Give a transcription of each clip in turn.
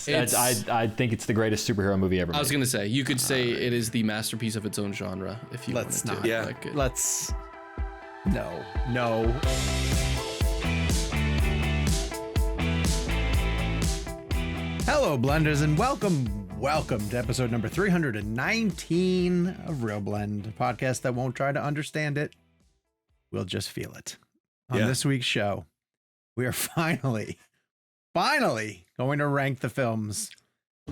I think it's the greatest superhero movie ever made. I was gonna say, you could say it is the masterpiece of its own genre if you Let's wanted not. to. Yeah. Like, Let's. No. Hello, Blenders, and welcome to episode number 319 of ReelBlend, a podcast that won't try to understand it. We'll just feel it. On this week's show, we are finally going to rank the films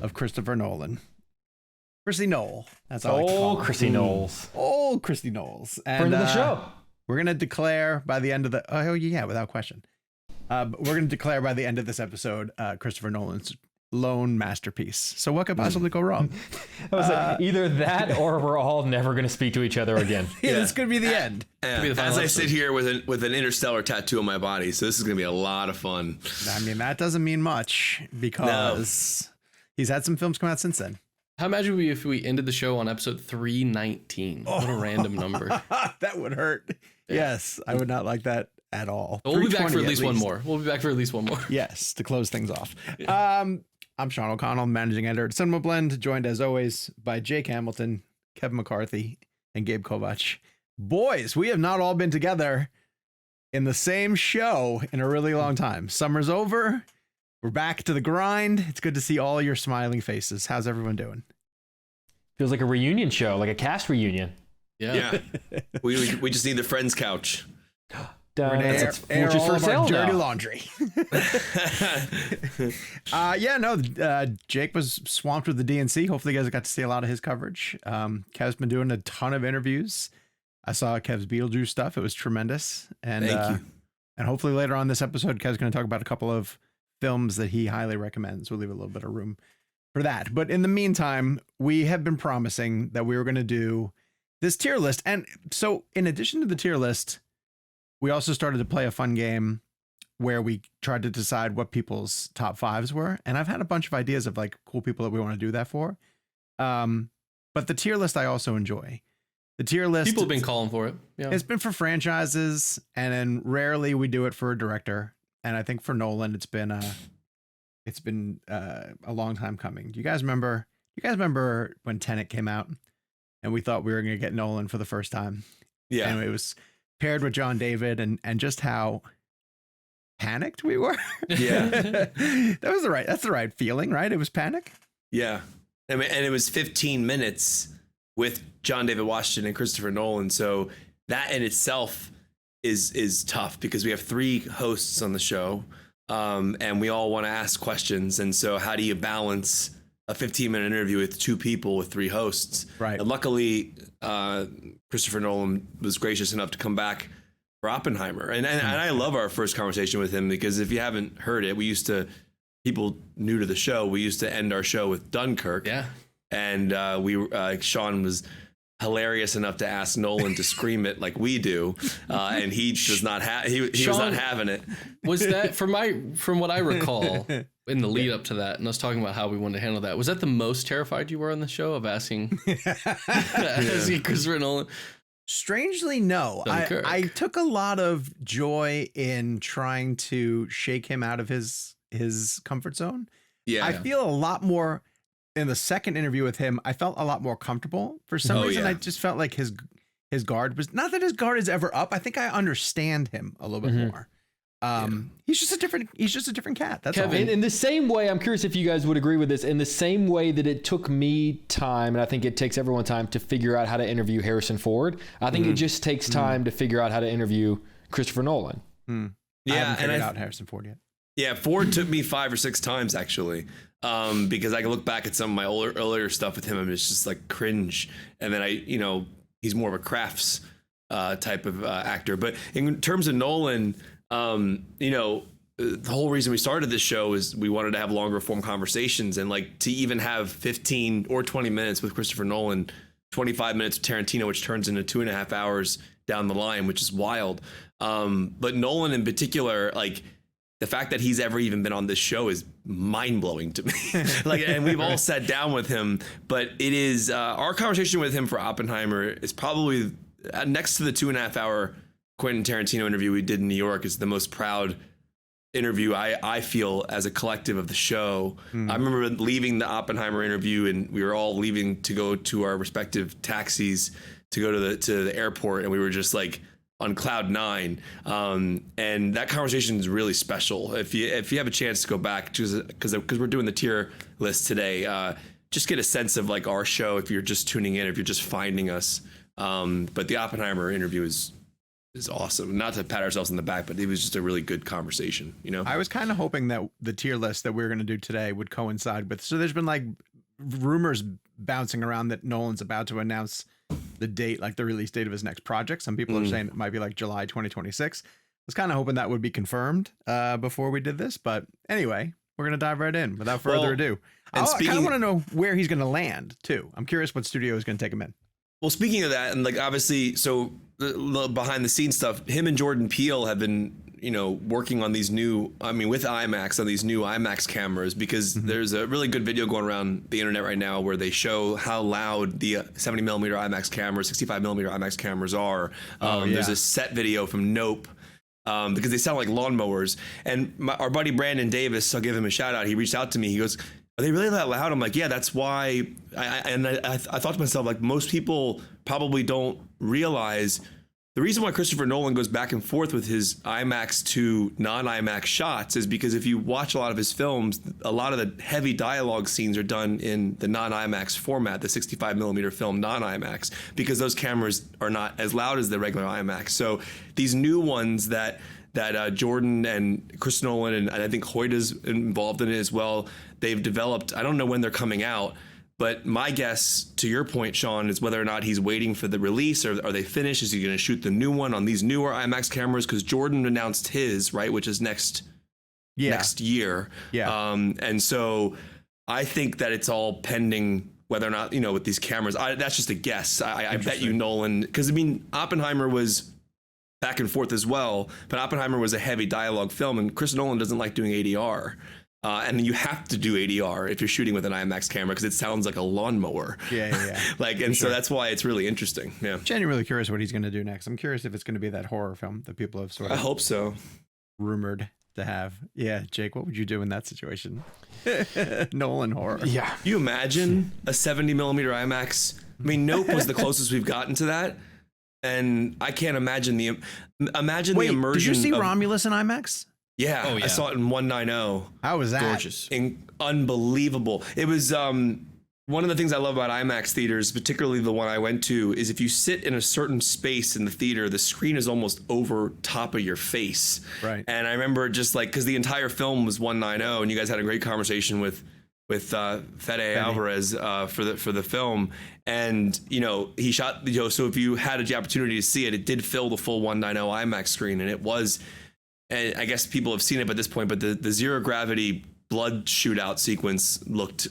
of Christopher Nolan. Chrissy Noel. That's all I like to call her. Chrissy Knowles. Old Christy Knowles. And, Friend of the show. We're going to declare by the end of without question. We're going to declare by the end of this episode, Christopher Nolan's lone masterpiece. So what could possibly go wrong? I was like, either that or we're all never going to speak to each other again. This could be the end. be the final As I episode. sit here with an Interstellar tattoo on my body, so this is going to be a lot of fun. I mean, that doesn't mean much because he's had some films come out since then. How imagine we if we ended the show on episode 319? What a random number. That would hurt. Yes, I would not like that at all. We'll be back for 320 at least one more. We'll be back for at least one more. Yes, to close things off. I'm Sean O'Connell, managing editor at Cinema Blend, joined as always by Jake Hamilton, Kevin McCarthy, and Gabe Kovach. Boys, we have not all been together in the same show in a really long time. Summer's over. We're back to the grind. It's good to see all your smiling faces. How's everyone doing? Feels like a reunion show, like a cast reunion. Yeah. We just need the friends couch. It's Air Fortune's all for of our sale dirty now. laundry. Jake was swamped with the DNC. Hopefully you guys got to see a lot of his coverage. Kev's been doing a ton of interviews. I saw Kev's Beetlejuice stuff. It was tremendous. And Thank you. And hopefully later on this episode, Kev's going to talk about a couple of films that he highly recommends. We'll leave a little bit of room for that. But in the meantime, we have been promising that we were going to do this tier list. And so in addition to the tier list, we also started to play a fun game where we tried to decide what people's top fives were. And I've had a bunch of ideas of like cool people that we want to do that for. But the tier list I also enjoy. The tier list. People have been calling for it. Yeah. It's been for franchises, and then rarely we do it for a director. And I think for Nolan, it's been a long time coming. Do you guys remember when Tenet came out and we thought we were going to get Nolan for the first time? Yeah. And it was paired with John David and just how panicked we were. Yeah. That's the right feeling, right? It was panic. Yeah. I mean, and it was 15 minutes with John David Washington and Christopher Nolan. So that in itself is tough because we have three hosts on the show, and we all want to ask questions. And so how do you balance a 15-minute interview with two people with three hosts? Right. And luckily, Christopher Nolan was gracious enough to come back for Oppenheimer. And I love our first conversation with him because if you haven't heard it, people new to the show, we used to end our show with Dunkirk. Yeah. And Sean was hilarious enough to ask Nolan to scream it like we do, and he does not have. He was not having it. Was that from what I recall in the lead up to that, and us talking about how we wanted to handle that? Was that the most terrified you were on the show of asking Christopher Nolan? Strangely, no. Dunkirk. I took a lot of joy in trying to shake him out of his comfort zone. Yeah, I feel a lot more in the second interview with him. I felt a lot more comfortable. For some reason, I just felt like his guard was not that his guard is ever up. I think I understand him a little bit more. He's just a different cat. That's Kevin, all. In the same way, I'm curious if you guys would agree with this, in the same way that it took me time, and I think it takes everyone time to figure out how to interview Harrison Ford, I think it just takes time to figure out how to interview Christopher Nolan. I Yeah, haven't and figured out Harrison Ford yet. yeah. Ford took me 5 or 6 times actually, because I can look back at some of my earlier stuff with him and it's just like cringe. And then he's more of a crafts type of actor. But in terms of Nolan, the whole reason we started this show is we wanted to have longer form conversations, and like to even have 15 or 20 minutes with Christopher Nolan, 25 minutes with Tarantino, which turns into 2.5 hours down the line, which is wild. But Nolan in particular, like the fact that he's ever even been on this show is mind blowing to me. And we've all sat down with him, but it is our conversation with him for Oppenheimer is probably next to the 2.5 hour Quentin Tarantino interview we did in New York is the most proud interview I feel as a collective of the show. I remember leaving the Oppenheimer interview, and we were all leaving to go to our respective taxis to go to the airport, and we were just like on cloud nine. And that conversation is really special. If you have a chance to go back, because we're doing the tier list today, just get a sense of like our show if you're just tuning in, if you're just finding us. But the Oppenheimer interview is awesome. Not to pat ourselves on the back, but it was just a really good conversation, you know? I was kind of hoping that the tier list that we are going to do today would coincide with, so there's been like rumors bouncing around that Nolan's about to announce the date, like the release date of his next project. Some people are saying it might be like July 2026. I was kind of hoping that would be confirmed before we did this, but anyway, we're going to dive right in without further ado. I kind of want to know where he's going to land too. I'm curious what studio is going to take him in. Well, speaking of that, and like obviously, so the behind the scenes stuff, him and Jordan Peele have been, you know, working on these new, with IMAX, on these new IMAX cameras, because there's a really good video going around the internet right now where they show how loud the 70 millimeter IMAX cameras, 65 millimeter IMAX cameras are. There's a set video from Nope. Because they sound like lawnmowers. And our buddy Brandon Davis, I'll give him a shout out. He reached out to me. He goes, "Are they really that loud?" I'm like, "Yeah, that's why." I thought to myself, like, most people probably don't realize the reason why Christopher Nolan goes back and forth with his IMAX to non-IMAX shots is because if you watch a lot of his films, a lot of the heavy dialogue scenes are done in the non-IMAX format, the 65 millimeter film non-IMAX, because those cameras are not as loud as the regular IMAX. So these new ones that Jordan and Chris Nolan and I think Hoyta's involved in it as well, they've developed. I don't know when they're coming out, but my guess, to your point, Sean, is whether or not he's waiting for the release, or are they finished? Is he going to shoot the new one on these newer IMAX cameras? Because Jordan announced his, right, which is next year. Yeah. And so I think that it's all pending whether or not, you know, with these cameras. That's just a guess. I bet you Nolan, because Oppenheimer was back and forth as well, but Oppenheimer was a heavy dialogue film, and Chris Nolan doesn't like doing ADR. And you have to do ADR if you're shooting with an IMAX camera because it sounds like a lawnmower. Yeah. So that's why it's really interesting. Yeah. Genuinely curious what he's going to do next. I'm curious if it's going to be that horror film that people have sort of. I hope so. Rumored to have. Yeah, Jake, what would you do in that situation? Nolan horror. Yeah. Can you imagine a 70 millimeter IMAX? Nope was the closest we've gotten to that. And I can't imagine the immersion. Did you see Romulus in IMAX? Yeah, I saw it in 190. How was that? Gorgeous. Unbelievable. It was one of the things I love about IMAX theaters, particularly the one I went to, is if you sit in a certain space in the theater, the screen is almost over top of your face. Right. And I remember just like, because the entire film was 190, and you guys had a great conversation with Fede Alvarez for the film, and he shot, so if you had the opportunity to see it, it did fill the full 190 IMAX screen, and it was. And I guess people have seen it by this point, but the zero gravity blood shootout sequence looked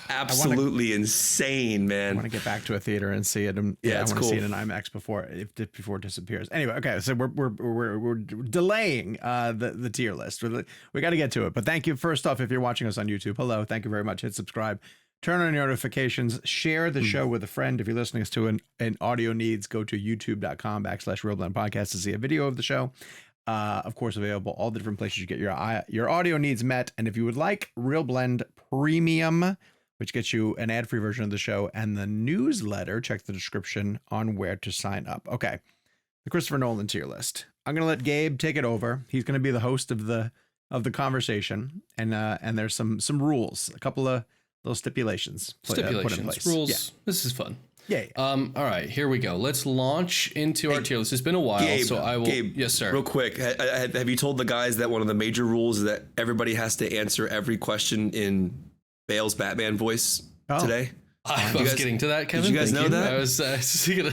absolutely insane, man. I want to get back to a theater and see it. I want to see it in IMAX before it disappears. Anyway, okay, so we're delaying the tier list. We got to get to it, but thank you first off if you're watching us on YouTube. Hello, thank you very much. Hit subscribe. Turn on your notifications, share the show with a friend. If you're listening to us in audio needs, go to youtube.com/ReelBlend Podcast to see a video of the show. Of course, available all the different places you get your audio needs met. And if you would like ReelBlend Premium, which gets you an ad-free version of the show and the newsletter, check the description on where to sign up. Okay, the Christopher Nolan tier list. I'm going to let Gabe take it over. He's going to be the host of the conversation, and there's some rules, a couple of little stipulations put in place. Rules. Yeah. This is fun. Yeah. All right, here we go. Let's launch into our tier list. It's been a while, so I will. Gabe, yes, sir. Real quick, have you told the guys that one of the major rules is that everybody has to answer every question in Bale's Batman voice today? I was getting to that, Kevin. Did you guys know that?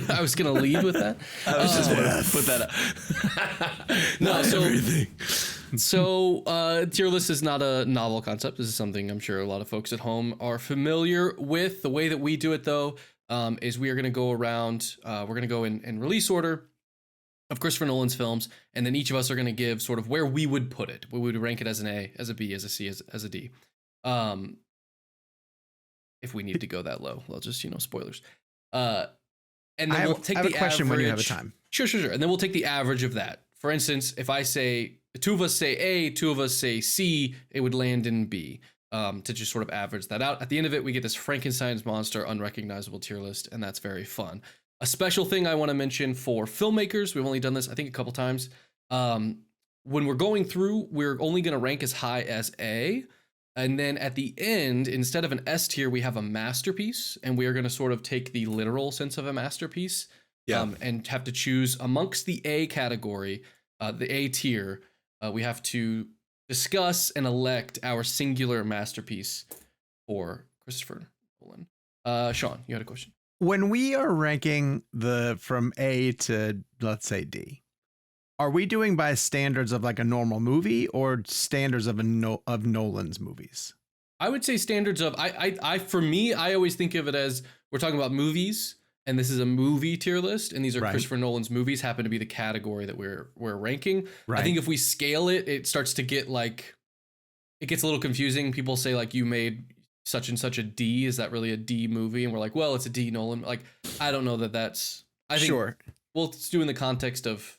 I was gonna lead with that. I was just going to put that up. No, so everything. So tier list is not a novel concept. This is something I'm sure a lot of folks at home are familiar with. The way that we do it, though, is we are going to go around, we're going to go in release order of Christopher Nolan's films, and then each of us are going to give sort of where we would put it. We would rank it as an A, as a B, as a C, as a D. If we need to go that low, well, just, spoilers. And then we'll take the question average. When you have a time. Sure. And then we'll take the average of that. For instance, if I say, two of us say A, two of us say C, it would land in B. To just sort of average that out. At the end of it, we get this Frankenstein's monster unrecognizable tier list, and that's very fun. A special thing I want to mention for filmmakers, we've only done this, I think, a couple times. When we're going through, we're only going to rank as high as A. And then at the end, instead of an S tier, we have a masterpiece, and we are going to sort of take the literal sense of a masterpiece and have to choose amongst the A category, the A tier. We have to discuss and elect our singular masterpiece for Christopher Nolan. Sean, you had a question. When we are ranking from A to, let's say, D, are we doing by standards of like a normal movie or standards of of Nolan's movies? I would say standards of for me, I always think of it as we're talking about movies, and this is a movie tier list, and these are Christopher Nolan's movies happen to be the category that we're ranking. Right. I think if we scale it, it starts to get like, it gets a little confusing. People say like, you made such and such a D. Is that really a D movie? And we're like, well, it's a D Nolan. Like, I don't know that that's, I think we'll do in the context of.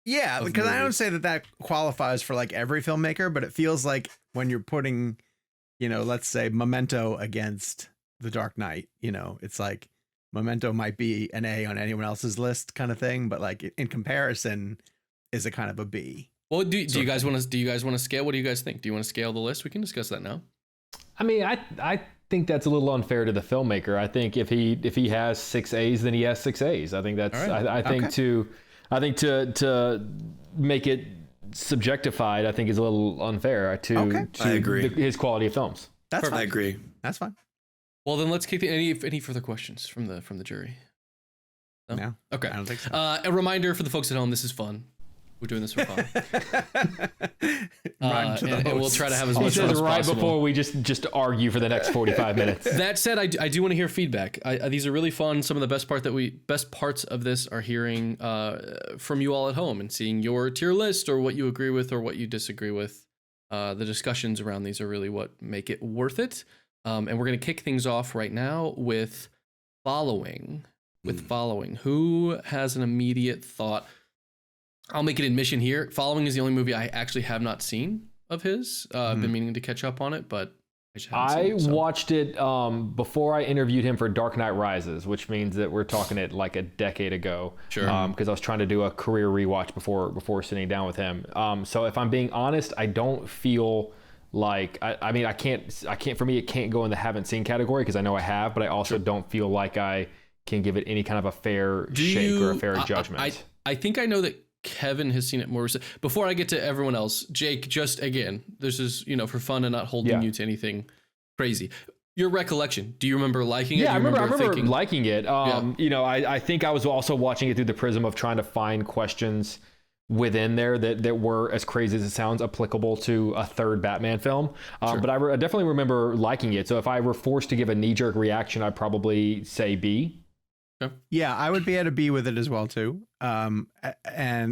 Yeah, because movies. I don't say that qualifies for like every filmmaker, but it feels like when you're putting, let's say Memento against The Dark Knight, it's like Memento might be an A on anyone else's list kind of thing, but like in comparison is a kind of a B. Well, do you guys want to scale? What do you guys think? Do you want to scale the list? We can discuss that now. I mean, I think that's a little unfair to the filmmaker. I think if he has 6 A's, then he has 6 A's. I think that's right. I think to make it subjectified, I think is a little unfair to I agree. His quality of films. That's fine. I agree. That's fine. Well, then let's kick any further questions from the jury. No? Okay. I don't think so. A reminder for the folks at home: this is fun. We're doing this for fun. And we'll try to have as much fun as right possible. Before we just argue for the next 45 minutes. That said, I do want to hear feedback. These are really fun. Some of the best parts of this are hearing from you all at home and seeing your tier list or what you agree with or what you disagree with. The discussions around these are really what make it worth it. And we're going to kick things off right now with following. Who has an immediate thought? I'll make an admission here. Following is the only movie I actually have not seen of his. I've been meaning to catch up on it, but I just haven't seen it, so. Watched it before I interviewed him for Dark Knight Rises, which means that we're talking it like a decade ago. Sure. Because I was trying to do a career rewatch before sitting down with him. So if I'm being honest, I don't feel like I can't. For me, it can't go in the haven't seen category because I know I have, but I also don't feel like I can give it any kind of a fair shake or a fair judgment. I think I know that Kevin has seen it more recently. Before I get to everyone else, Jake, just again, this is, for fun and not holding you to anything crazy. Your recollection, do you remember liking it? Yeah, I remember liking it. I think I was also watching it through the prism of trying to find questions within there that were, as crazy as it sounds, applicable to a third Batman film. But I definitely remember liking it. So if I were forced to give a knee-jerk reaction, I'd probably say B. Yeah, I would be at a B with it as well too. And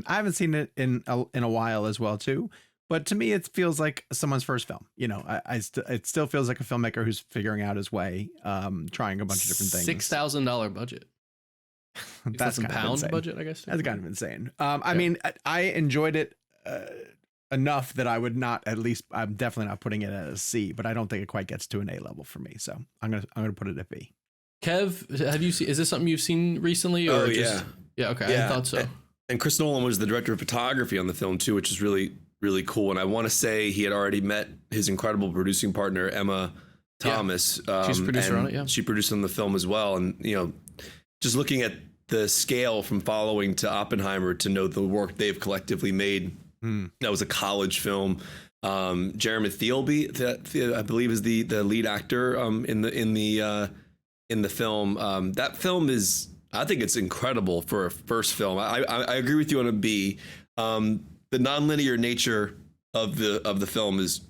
I haven't seen it in a while as well too. But to me, it feels like someone's first film. It still feels like a filmmaker who's figuring out his way, trying a bunch of different things. $6,000 budget. That's kind pound of budget, I guess. That's kind of insane. I mean, I enjoyed it enough that I would not. At least, I'm definitely not putting it at a C. But I don't think it quite gets to an A level for me. So I'm gonna put it at B. Kev, have you seen? Is this something you've seen recently? Or yeah. Okay. Yeah. I thought so. And Chris Nolan was the director of photography on the film too, which is really, really cool. And I want to say he had already met his incredible producing partner Emma Thomas. She's a producer on it. Yeah, she produced on the film as well. And just looking at the scale from Following to Oppenheimer to know the work they've collectively made. That was a college film. Jeremy Thirlby, that I believe is the lead actor in the film. That film is, I think it's incredible for a first film. I agree with you on a B. The nonlinear nature of the film is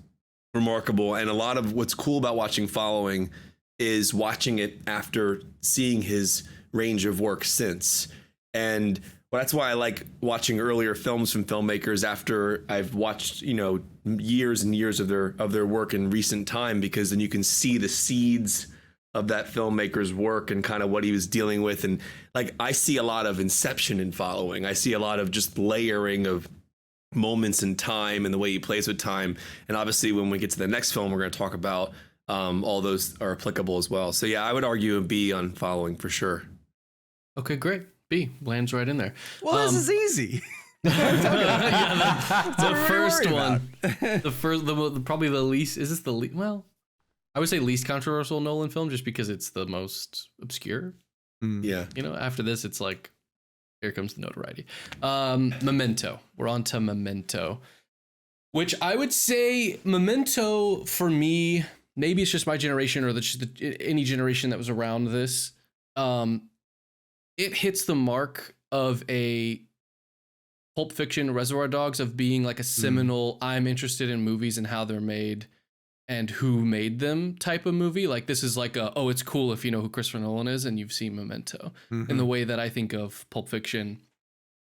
remarkable, and a lot of what's cool about watching Following is watching it after seeing his range of work since. And that's why I like watching earlier films from filmmakers after I've watched, years and years of their work in recent time, because then you can see the seeds of that filmmaker's work and kind of what he was dealing with. And like, I see a lot of Inception in Following. I see a lot of just layering of moments in time and the way he plays with time. And obviously, when we get to the next film, we're going to talk about all those are applicable as well. So yeah, I would argue a B on following for sure. Okay, great. B lands right in there. Well, this is easy. The first one, probably the least. Is this the least? Well, I would say least controversial Nolan film, just because it's the most obscure. Yeah. You know, after this, it's like, here comes the notoriety. Memento. We're on to Memento, which I would say Memento for me. Maybe it's just my generation or any generation that was around this. It hits the mark of a Pulp Fiction, Reservoir Dogs, of being like a seminal, I'm interested in movies and how they're made and who made them type of movie. Like this is like it's cool if you know who Christopher Nolan is and you've seen Memento, in the way that I think of Pulp Fiction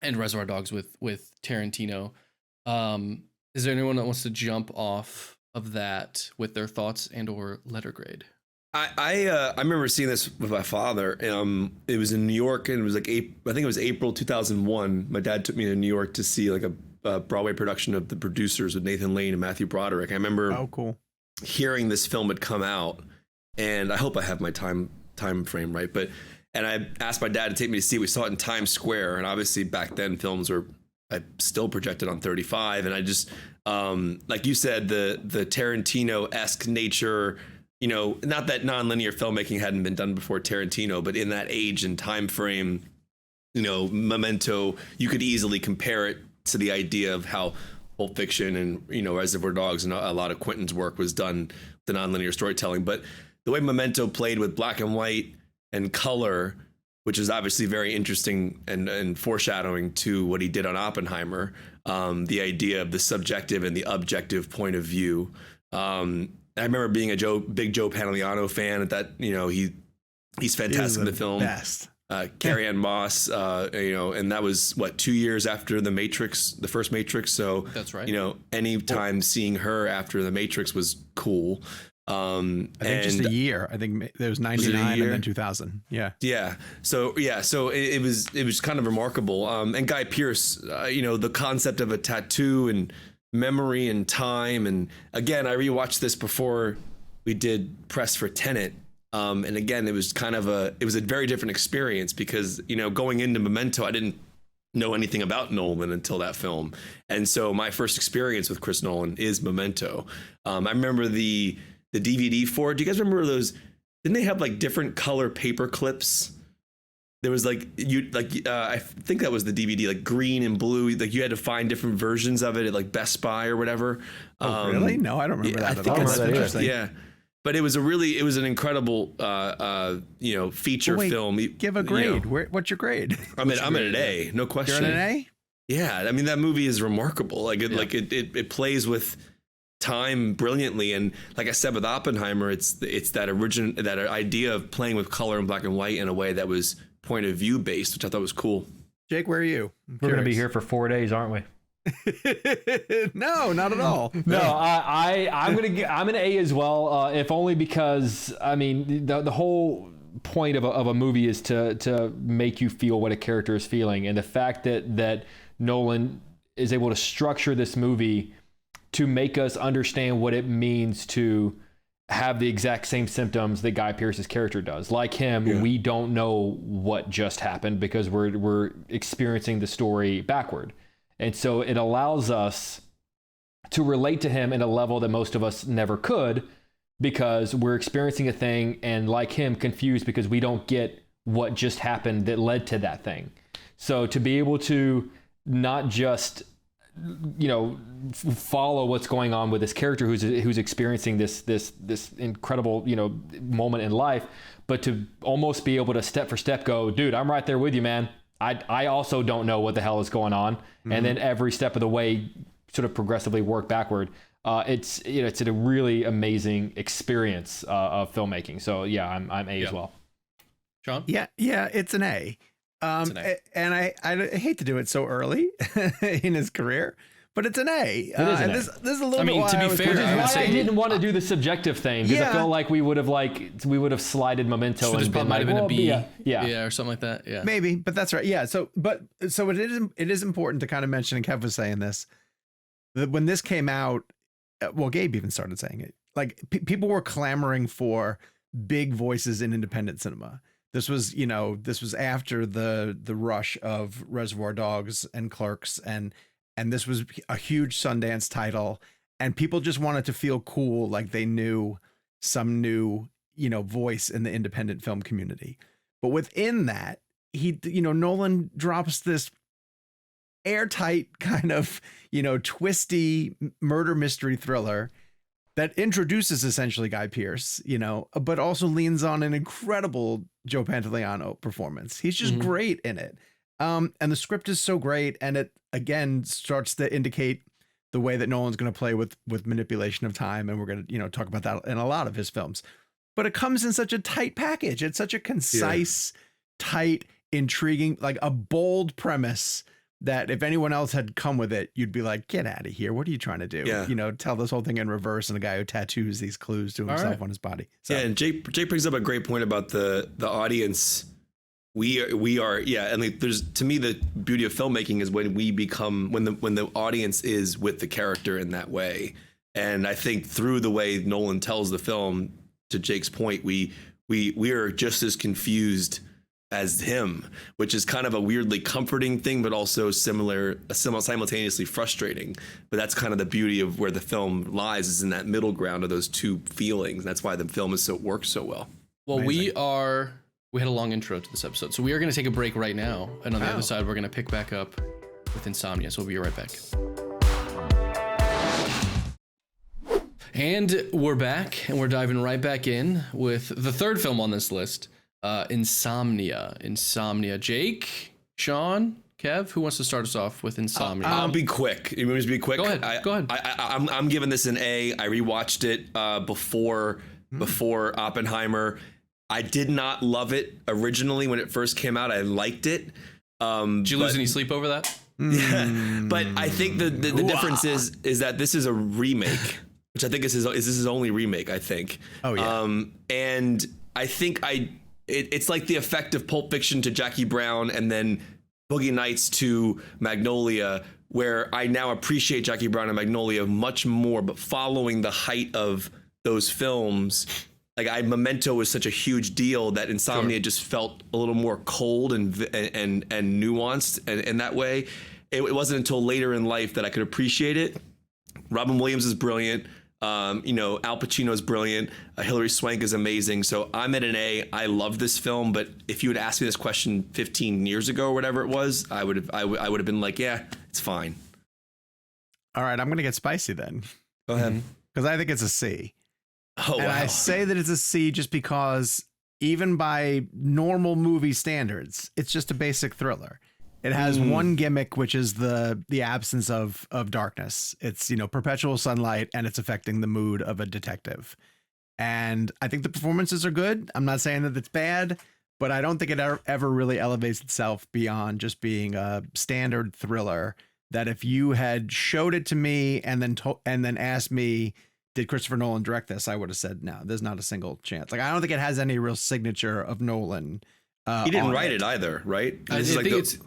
and Reservoir Dogs with Tarantino. Is there anyone that wants to jump off of that with their thoughts and or letter grade? I remember seeing this with my father. It was in New York, and it was like I think it was April 2001. My dad took me to New York to see like a Broadway production of The Producers with Nathan Lane and Matthew Broderick. I remember hearing this film had come out, and I hope I have my time frame right. And I asked my dad to take me to see it. We saw it in Times Square, and obviously back then films were still projected on 35. And I just like you said, the Tarantino-esque nature. You know, not that nonlinear filmmaking hadn't been done before Tarantino, but in that age and time frame, you know, Memento, you could easily compare it to the idea of how Pulp Fiction and, you know, Reservoir Dogs and a lot of Quentin's work was done, the nonlinear storytelling. But the way Memento played with black and white and color, which is obviously very interesting and foreshadowing to what he did on Oppenheimer, the idea of the subjective and the objective point of view. I remember being a big Joe Pantoliano fan at that, you know, he's fantastic in the film. Best. Carrie Ann Moss, you know, and that was 2 years after the first Matrix. So that's right. You know, anytime seeing her after the Matrix was cool. I think just a year. I think there was 99 and then 2000. Yeah. Yeah. So it was kind of remarkable. And Guy Pearce, you know, the concept of a tattoo and memory and time. And again, I rewatched this before we did press for Tenet. And again, it was a very different experience because, you know, going into Memento, I didn't know anything about Nolan until that film. And so my first experience with Chris Nolan is Memento. I remember the DVD for it. Do you guys remember those? Didn't they have like different color paper clips? There was I think that was the DVD, like green and blue. Like you had to find different versions of it at like Best Buy or whatever. Oh, really? No, I don't remember that at all. That's interesting. Yeah. But it was an incredible, you know, feature film. Give a grade. You know, what's your grade? I'm at an A, no question. You're at an A? Yeah. I mean, that movie is remarkable. It plays with time brilliantly. And like I said, with Oppenheimer, it's that idea of playing with color and black and white in a way that was point of view based, which I thought was cool. Jake, where are you? We're going to be here for 4 days, aren't we? No, not at all. No, I'm an A as well, if only because I mean the whole point of a movie is to make you feel what a character is feeling, and the fact that Nolan is able to structure this movie to make us understand what it means to have the exact same symptoms that Guy Pearce's character does. Like him, we don't know what just happened because we're experiencing the story backward. And so it allows us to relate to him in a level that most of us never could because we're experiencing a thing and like him confused because we don't get what just happened that led to that thing. So to be able to not just, you know, follow what's going on with this character who's experiencing this incredible, you know, moment in life, but to almost be able to step for step go, dude, I'm right there with you, man. I also don't know what the hell is going on. Mm-hmm. And then every step of the way sort of progressively work backward. It's a really amazing experience of filmmaking. So yeah, I'm A as well. Sean? Yeah, it's an A. And I hate to do it so early in his career, but it's an A. It is an A. This is a little I mean, bit to be fair, I would say I didn't want to do the subjective thing because I felt like we would have slided Memento so and been might like, have been a B. Yeah, or something like that. Yeah, maybe, but that's right. Yeah. So it is important to kind of mention, and Kev was saying this, When this came out, well, Gabe even started saying it. Like people were clamoring for big voices in independent cinema. This was, this was after the rush of Reservoir Dogs and Clerks, and this was a huge Sundance title, and people just wanted to feel cool, like they knew some new, voice in the independent film community. But within that, Nolan drops this airtight kind of, twisty murder mystery thriller that introduces essentially Guy Pearce, but also leans on an incredible Joe Pantoliano performance. He's just great in it. And the script is so great. And it, again, starts to indicate the way that Nolan's going to play with manipulation of time. And we're going to, talk about that in a lot of his films. But it comes in such a tight package. It's such a concise, tight, intriguing, like a bold premise that if anyone else had come with it, you'd be like, get out of here. What are you trying to do? Yeah. Tell this whole thing in reverse, and a guy who tattoos these clues to himself on his body. So. Yeah, and Jake brings up a great point about the audience. We are and like, there's, to me, the beauty of filmmaking is when we become, when the audience is with the character in that way. And I think through the way Nolan tells the film, to Jake's point, we are just as confused as him, which is kind of a weirdly comforting thing, but also simultaneously frustrating. But that's kind of the beauty of where the film lies, is in that middle ground of those two feelings. That's why the film works so well. Well, Amazing. we had a long intro to this episode, so we are going to take a break right now, and on the other side, we're going to pick back up with Insomnia. So we'll be right back. And we're back, and we're diving right back in with the third film on this list. Insomnia. Jake, Sean, Kev, who wants to start us off with Insomnia? I'll be quick. You want me to be quick? Go ahead. I'm giving this an A. I rewatched it before Oppenheimer. I did not love it originally when it first came out. I liked it. Did you lose any sleep over that? Yeah, but I think the difference is that this is a remake, which I think is his only remake, I think. Oh yeah. And I think it's like the effect of Pulp Fiction to Jackie Brown, and then Boogie Nights to Magnolia, where I now appreciate Jackie Brown and Magnolia much more. But following the height of those films, like Memento was such a huge deal that Insomnia just felt a little more cold and nuanced, and in that way, it wasn't until later in life that I could appreciate it. Robin Williams is brilliant. Al Pacino is brilliant. Hilary Swank is amazing. So I'm at an A. I love this film, but if you had asked me this question 15 years ago or whatever it was, I would have been like, yeah, it's fine. All right, I'm going to get spicy then. Go ahead. Because I think it's a C. Oh, and wow. I say that it's a C just because even by normal movie standards, it's just a basic thriller. It has one gimmick, which is the absence of darkness. It's, perpetual sunlight, and it's affecting the mood of a detective. And I think the performances are good. I'm not saying that it's bad, but I don't think it ever really elevates itself beyond just being a standard thriller that if you had showed it to me and then asked me, did Christopher Nolan direct this, I would have said, no, there's not a single chance. Like, I don't think it has any real signature of Nolan. He didn't write it either, right? I think it's...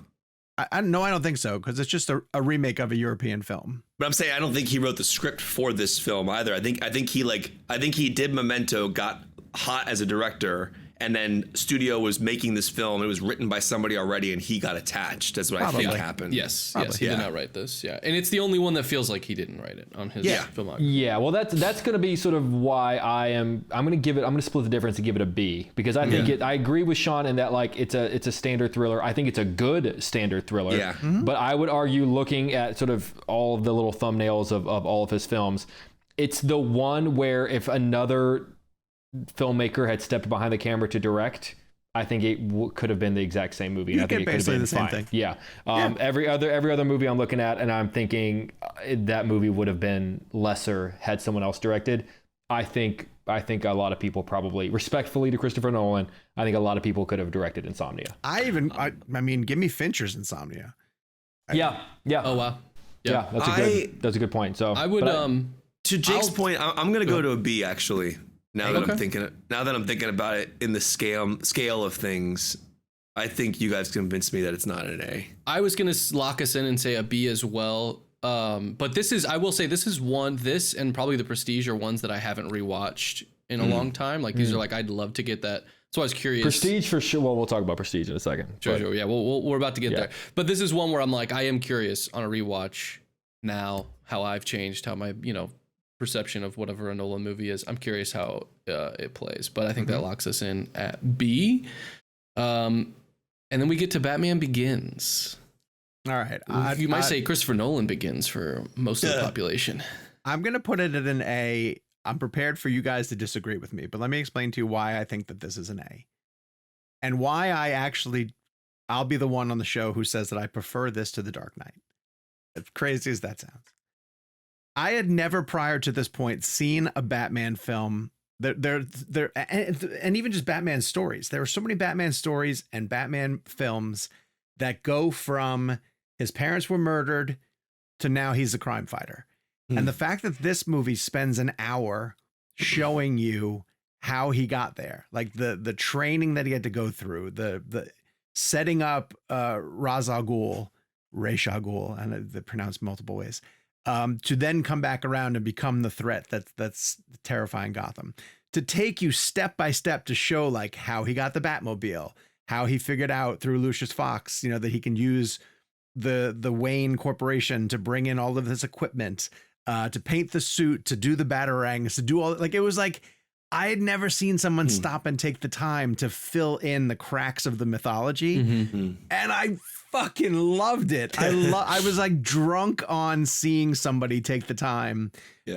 I don't think so, because it's just a remake of a European film. But I'm saying I don't think he wrote the script for this film either. I think he did Memento, got hot as a director, and then studio was making this film. It was written by somebody already, and he got attached. That's what I think happened. Yes, he did not write this. Yeah, and it's the only one that feels like he didn't write it on his filmography. Yeah, well, that's going to be sort of why I'm going to split the difference and give it a B, because I think I agree with Sean in that, like, it's a standard thriller. I think it's a good standard thriller. Yeah. But I would argue, looking at sort of all of the little thumbnails of all of his films, it's the one where if another filmmaker had stepped behind the camera to direct, I think it could have been the exact same movie. You I think get it could have been basically the same fine. thing. Yeah. Every other movie I'm looking at, and I'm thinking that movie would have been lesser had someone else directed. I think a lot of people, probably respectfully to Christopher Nolan, I think a lot of people could have directed Insomnia. I mean, give me Fincher's Insomnia. Yeah. Oh wow. Yeah, that's a good point. So I would to Jake's point, I'm going to go to a B actually. Now that I'm thinking about it in the scale of things, I think you guys convinced me that it's not an A. I was gonna lock us in and say a B as well. But I will say this and probably The Prestige are ones that I haven't rewatched in a long time. Like these are like, I'd love to get that. So I was curious. Prestige for sure. Well, we'll talk about Prestige in a second. Sure. Yeah. We're about to get there. But this is one where I'm like, I am curious on a rewatch now how I've changed, how my, perception of whatever a Nolan movie is. I'm curious how it plays, but I think that locks us in at B. And then we get to Batman Begins. All right. You might say Christopher Nolan Begins for most of the population. I'm going to put it at an A. I'm prepared for you guys to disagree with me, but let me explain to you why I think that this is an A. And why I'll be the one on the show who says that I prefer this to The Dark Knight. As crazy as that sounds. I had never prior to this point seen a Batman film. And even just Batman stories. There are so many Batman stories and Batman films that go from his parents were murdered to now he's a crime fighter. And the fact that this movie spends an hour showing you how he got there, like the training that he had to go through, the setting up Ra's al Ghul, and they're pronounced multiple ways, to then come back around and become the threat that's terrifying Gotham. To take you step by step to show like how he got the Batmobile, how he figured out through Lucius Fox, that he can use the Wayne Corporation to bring in all of this equipment, to paint the suit, to do the batarangs, to do all, like, it was like, I had never seen someone stop and take the time to fill in the cracks of the mythology. And I fucking loved it. I was like drunk on seeing somebody take the time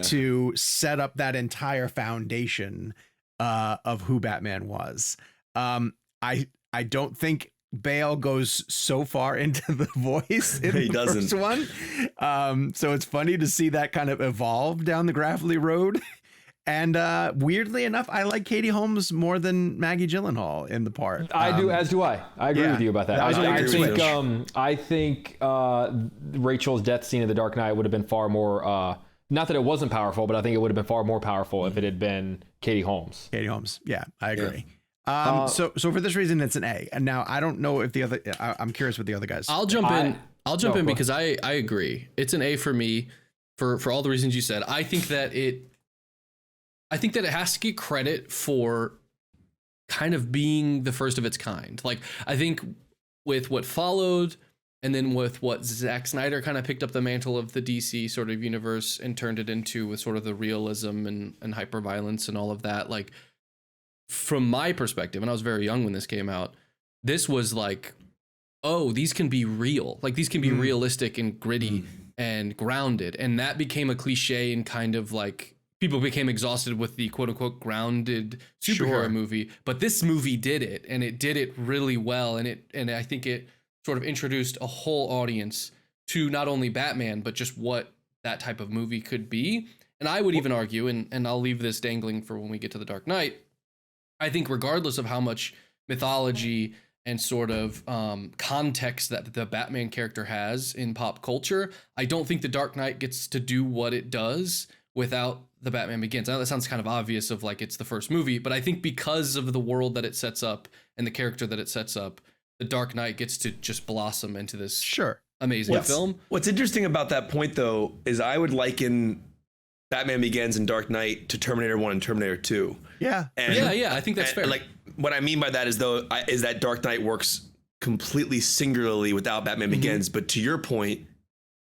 to set up that entire foundation of who Batman was. I don't think Bale goes so far into the voice in the first one. So it's funny to see that kind of evolve down the gravelly road. And weirdly enough, I like Katie Holmes more than Maggie Gyllenhaal in the part. I do, as do I. I agree with you about that. I think Rachel's death scene in The Dark Knight would have been far more, not that it wasn't powerful, but I think it would have been far more powerful if it had been Katie Holmes. Katie Holmes. Yeah, I agree. So for this reason, it's an A. And now I don't know if I'm curious with the other guys. I'll jump in because I agree. It's an A for me for all the reasons you said. I think that it has to get credit for kind of being the first of its kind. Like, I think with what followed and then with what Zack Snyder kind of picked up the mantle of the DC sort of universe and turned it into with sort of the realism and hyperviolence and all of that, like, from my perspective, and I was very young when this came out, this was like, oh, these can be real. Like, these can be realistic and gritty and grounded. And that became a cliche and kind of like, people became exhausted with the quote unquote grounded superhero movie. But this movie did it, and it did it really well. And I think it sort of introduced a whole audience to not only Batman, but just what that type of movie could be. And I would even argue, and I'll leave this dangling for when we get to The Dark Knight, I think regardless of how much mythology and sort of context that the Batman character has in pop culture, I don't think The Dark Knight gets to do what it does without The Batman Begins. I know that sounds kind of obvious of like it's the first movie, but I think because of the world that it sets up and the character that it sets up, The Dark Knight gets to just blossom into this amazing film. What's interesting about that point, though, is I would liken Batman Begins and Dark Knight to Terminator 1 and Terminator 2. Yeah. Yeah, I think that's fair. Like, what I mean by that is that Dark Knight works completely singularly without Batman Begins. But to your point,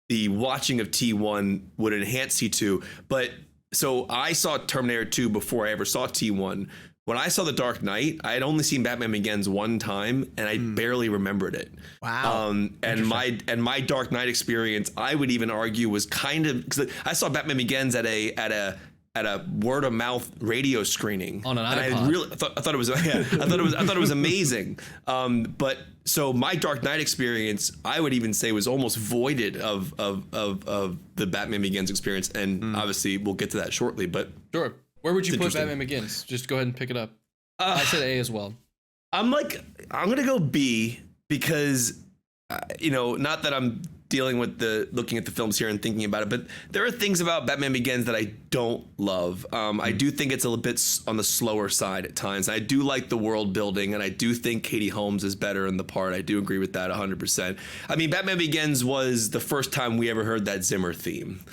the watching of T1 would enhance T2. But so I saw Terminator 2 before I ever saw T1. When I saw The Dark Knight, I had only seen Batman Begins one time, and I barely remembered it. Wow. And my Dark Knight experience, I would even argue, was kind of, because I saw Batman Begins at a word of mouth radio screening on an iPod. And I thought it was amazing. But so my Dark Knight experience, I would even say, was almost voided of the Batman Begins experience, and obviously we'll get to that shortly. But sure. Where would you put Batman Begins? Just go ahead and pick it up. I said A as well. I'm going to go B because, not that I'm dealing with looking at the films here and thinking about it, but there are things about Batman Begins that I don't love. I do think it's a little bit on the slower side at times. I do like the world building, and I do think Katie Holmes is better in the part. I do agree with that 100%. I mean, Batman Begins was the first time we ever heard that Zimmer theme.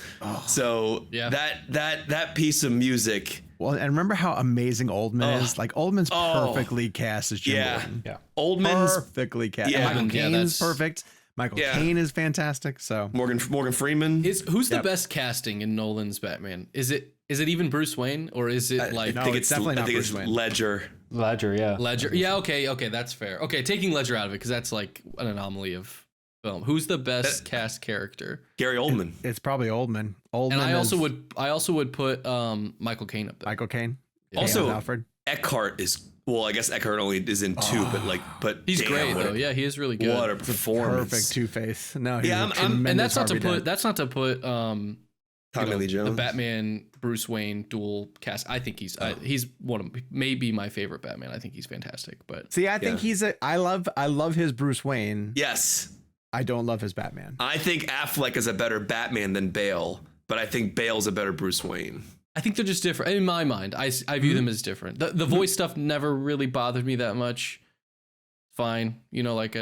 So that piece of music. Well, and remember how amazing Oldman is? Like, Oldman's perfectly cast as Jim Gordon. Yeah. Oldman's perfectly cast. Yeah. Michael Caine's perfect. Michael Caine is fantastic. So Morgan Freeman. Who's the best casting in Nolan's Batman? Is it even Bruce Wayne, or is it like? I think it's definitely not Bruce Wayne. Ledger. Yeah. Ledger. Yeah. Okay. That's fair. Okay, taking Ledger out of it because that's like an anomaly of film. Who's the best cast character? Gary Oldman. It's probably Oldman. And I also would put Michael Caine up there. Michael Caine. Also, Alfred. Eckhart is. Well, I guess Eckhart only is in 2, but he's damn, great though. Yeah, he is really good. What a performance! Perfect Two-Face. No, and that's not to put Tommy Lee Jones, the Batman Bruce Wayne dual cast. I think he's one of maybe my favorite Batman. I think he's fantastic. But see, I think I love his Bruce Wayne. Yes, I don't love his Batman. I think Affleck is a better Batman than Bale, but I think Bale's a better Bruce Wayne. I think they're just different. In my mind, I view them as different. The voice stuff never really bothered me that much. Fine, like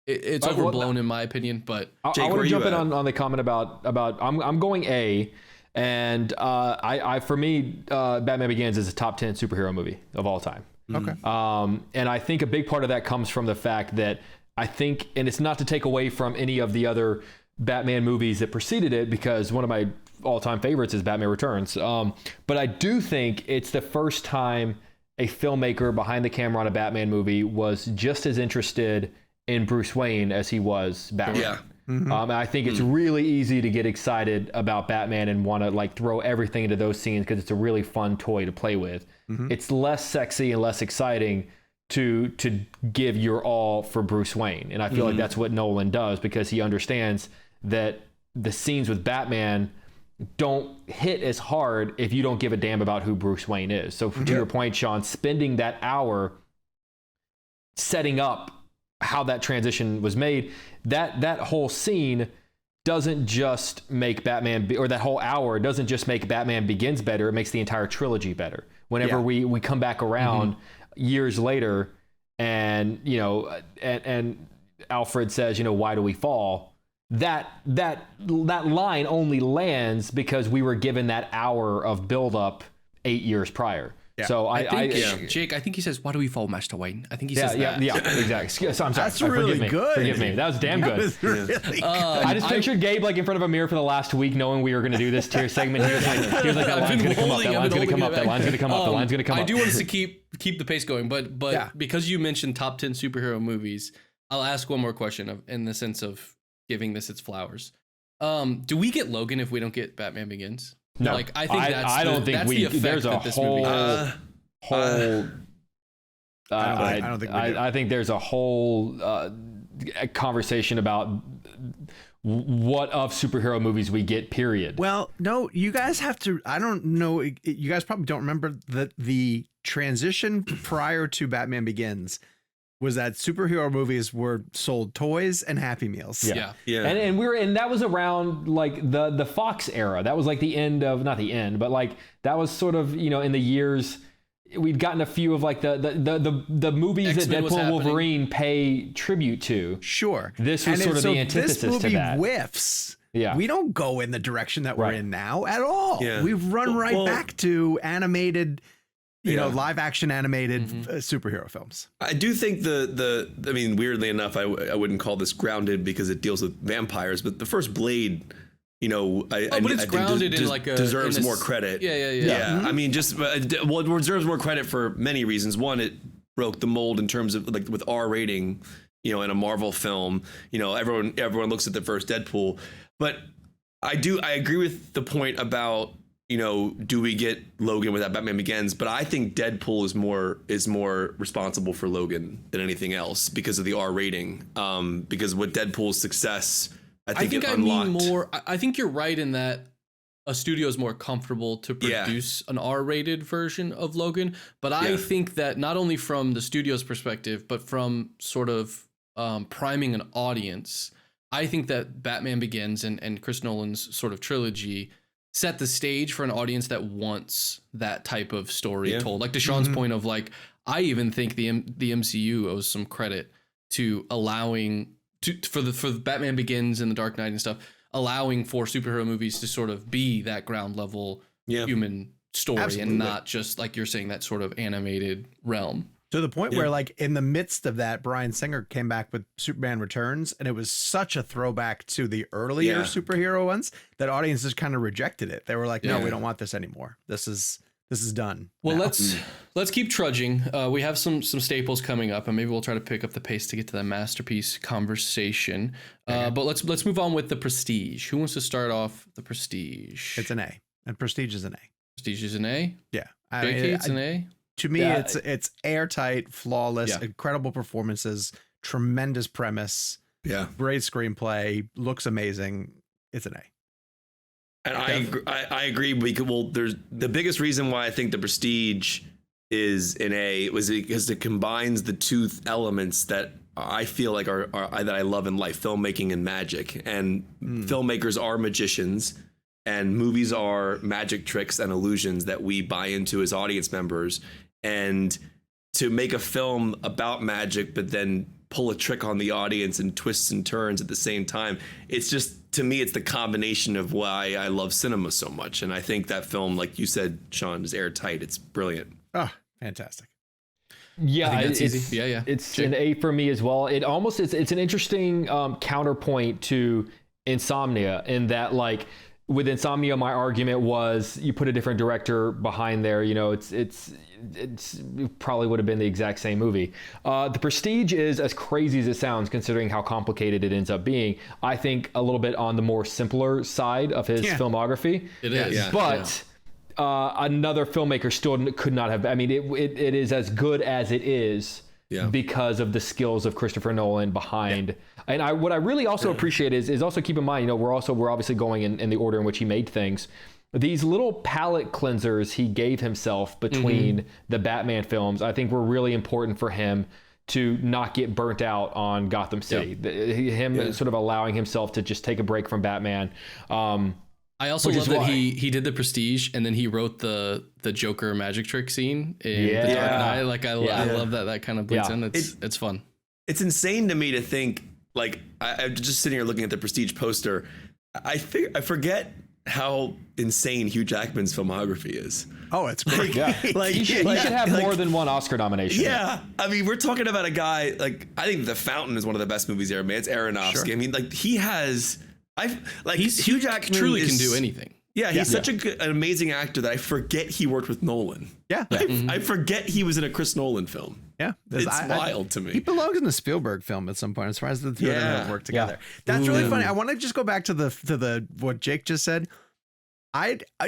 it's overblown in my opinion. But I want to jump in on the comment about I'm going A, and for me, Batman Begins is a top 10 superhero movie of all time. Okay. And I think a big part of that comes from the fact that I think, and it's not to take away from any of the other Batman movies that preceded it, because one of my all-time favorites is Batman Returns. But I do think it's the first time a filmmaker behind the camera on a Batman movie was just as interested in Bruce Wayne as he was Batman. Yeah. And I think it's really easy to get excited about Batman and want to like throw everything into those scenes because it's a really fun toy to play with. It's less sexy and less exciting to give your all for Bruce Wayne. And I feel like that's what Nolan does, because he understands that the scenes with Batman don't hit as hard if you don't give a damn about who Bruce Wayne is. So to your point, Sean, spending that hour setting up how that transition was made, that whole scene doesn't just make Batman, or that whole hour doesn't just make Batman Begins better, it makes the entire trilogy better. Whenever we come back around years later and, and Alfred says, why do we fall? That line only lands because we were given that hour of buildup 8 years prior. Yeah. So I think Jake, I think he says, "Why do we fall, Master Wayne?" I think he says that. Yeah, exactly. So I'm sorry. That's really good. Forgive me. That was damn good. Really good. I just pictured Gabe like in front of a mirror for the last week, knowing we were going to do this tier segment. He was like, that line's going to come up. That line's going to come up. That line's going to come up. The line's going to come up. I do want us to keep the pace going, but because you mentioned top 10 superhero movies, I'll ask one more question in the sense of giving this its flowers. Do we get Logan if we don't get Batman Begins? No, like I think I don't think we. There's a whole. I think there's a whole conversation about what of superhero movies we get. Period. Well, no, you guys have to. I don't know. You guys probably don't remember that the transition prior to Batman Begins was that superhero movies were sold toys and Happy Meals. Yeah. And that was around like the Fox era. That was like the end of, not the end, but like that was sort of, in the years we'd gotten a few of like the movies X-Men that Deadpool and Wolverine pay tribute to. Sure. This was sort of the antithesis to that. This movie whiffs. Yeah. We don't go in the direction that we're in now at all. Yeah. We've run back to animated, live action animated superhero films. I do think I mean, weirdly enough, I wouldn't call this grounded because it deals with vampires, but the first Blade, I think grounded in like deserves more credit. Yeah. I mean, it deserves more credit for many reasons. One, it broke the mold in terms of like with R rating, in a Marvel film. Everyone looks at the first Deadpool, but I agree with the point about, do we get Logan without Batman Begins? But I think Deadpool is more responsible for Logan than anything else because of the R rating. Because with Deadpool's success, I think I think you're right in that a studio is more comfortable to produce an R-rated version of Logan. But I think that not only from the studio's perspective, but from sort of priming an audience, I think that Batman Begins and Chris Nolan's sort of trilogy set the stage for an audience that wants that type of story told. Like to Sean's point of like, I even think the MCU owes some credit to allowing for the Batman Begins and the Dark Knight and stuff, allowing for superhero movies to sort of be that ground level human story and not just like you're saying that sort of animated realm. To the point where, like, in the midst of that, Bryan Singer came back with Superman Returns, and it was such a throwback to the earlier superhero ones that audiences kind of rejected it. They were like, "No, we don't want this anymore. This is done." Well, let's keep trudging. We have some staples coming up, and maybe we'll try to pick up the pace to get to that masterpiece conversation. But let's move on with The Prestige. Who wants to start off The Prestige? It's an A, and Prestige is an A. Prestige is an A. Yeah, JK, it's an A. To me, it's airtight, flawless, incredible performances, tremendous premise, great screenplay, looks amazing. It's an A. And I agree. There's the biggest reason why I think The Prestige is an A was because it combines the two elements that I feel like are that I love in life: filmmaking and magic. And filmmakers are magicians, and movies are magic tricks and illusions that we buy into as audience members. And to make a film about magic, but then pull a trick on the audience and twists and turns at the same time, it's just, to me, it's the combination of why I love cinema so much. And I think that film, like you said, Sean, is airtight. It's brilliant. Oh, fantastic. Yeah, it's easy. It's an A for me as well. It almost it's an interesting counterpoint to Insomnia in that, like, with Insomnia, my argument was you put a different director behind there. You know, it probably would have been the exact same movie. The Prestige is, as crazy as it sounds, considering how complicated it ends up being, I think a little bit on the more simpler side of his filmography. It is. But another filmmaker still could not have. I mean, it is as good as it is. Because of the skills of Christopher Nolan behind. And what I really also appreciate is also keep in mind, you know, we're obviously going in the order in which he made things. These little palate cleansers he gave himself between the Batman films, I think were really important for him to not get burnt out on Gotham City. Sort of allowing himself to just take a break from Batman. I also love that he did The Prestige and then he wrote the Joker magic trick scene in The Dark Knight. Like I love that kind of bleeds in. It's fun. It's insane to me to think, like, I'm just sitting here looking at the Prestige poster. I forget how insane Hugh Jackman's filmography is. Oh, it's great. He should have more than one Oscar nomination. Yeah. I mean, we're talking about a guy, like, I think The Fountain is one of the best movies ever made. It's Aronofsky. Sure. I mean, like, he has... Hugh Jackman truly can do anything. Yeah, he's such an amazing actor that I forget he worked with Nolan. Yeah. I forget he was in a Chris Nolan film. Yeah. It's wild to me. He belongs in a Spielberg film at some point. I'm surprised the two of them have worked together. That's really funny. I want to just go back to the what Jake just said.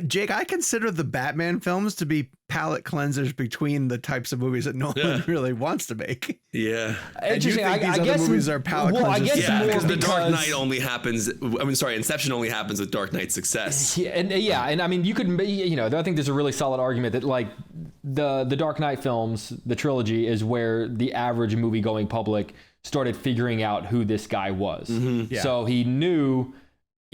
Jake, I consider the Batman films to be palate cleansers between the types of movies that Nolan really wants to make. Yeah. And you think these other movies are palate cleansers? Because the Dark Knight only happens. Inception only happens with Dark Knight's success. And I mean, you could, you know, I think there's a really solid argument that, like, the Dark Knight films, the trilogy, is where the average movie-going public started figuring out who this guy was. So he knew.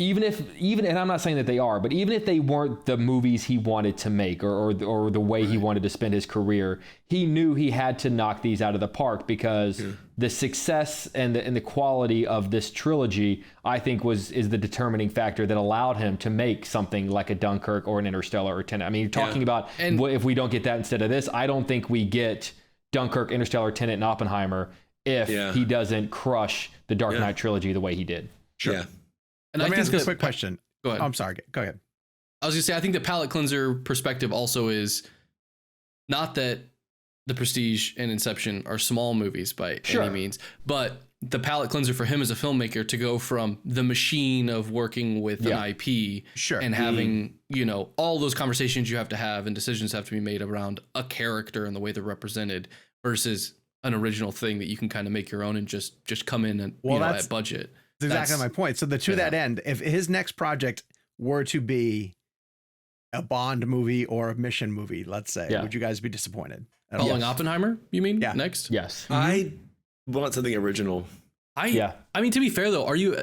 Even and I'm not saying that they are, but even if they weren't the movies he wanted to make or the way he wanted to spend his career, he knew he had to knock these out of the park because the success and the quality of this trilogy, I think, is the determining factor that allowed him to make something like a Dunkirk or an Interstellar or Tenet. I mean, you're talking about if we don't get that instead of this, I don't think we get Dunkirk, Interstellar, Tenet, and Oppenheimer if he doesn't crush the Dark Knight trilogy the way he did. Sure. Yeah. And Let me ask a quick question. Go ahead. I'm sorry. Go ahead. I was going to say, I think the palate cleanser perspective also is not that The Prestige and Inception are small movies by any means, but the palate cleanser for him as a filmmaker to go from the machine of working with an IP and having, you know, all those conversations you have to have and decisions have to be made around a character and the way they're represented versus an original thing that you can kind of make your own and just come in and at budget. That's exactly my point. So to that end, if his next project were to be a Bond movie or a mission movie, let's say, would you guys be disappointed? Following Oppenheimer, you mean? Yeah. Next? Yes. I want something original. I mean, to be fair though, are you?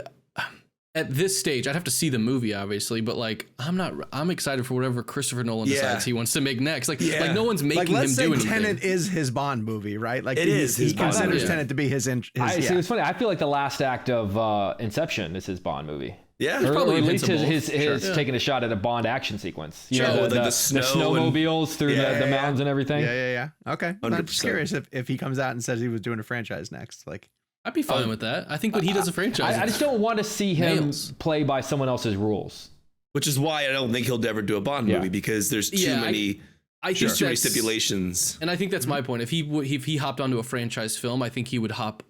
at this stage, I'd have to see the movie, obviously, but like I'm excited for whatever Christopher Nolan decides he wants to make next. Like no one's making him do anything. Tenet is his Bond movie, right? Like it is. He Bond considers movie. Tenet to be his. See, it's funny. I feel like the last act of Inception is his Bond movie. Yeah, Or probably at least his Invincible. taking a shot at a Bond action sequence. You Sure, know, with, like, the the snow and- snowmobiles through the mountains and everything. Yeah. Okay, I'm just 100%. curious if he comes out and says he was doing a franchise next. Like, I'd be fine with that. I think when he does a franchise, I just don't want to see him Nails. play by someone else's rules. which is why I don't think he'll ever do a Bond movie because there's too many. I think too many that's- stipulations. And I think that's my point. If he hopped onto a franchise film, I think he would hop.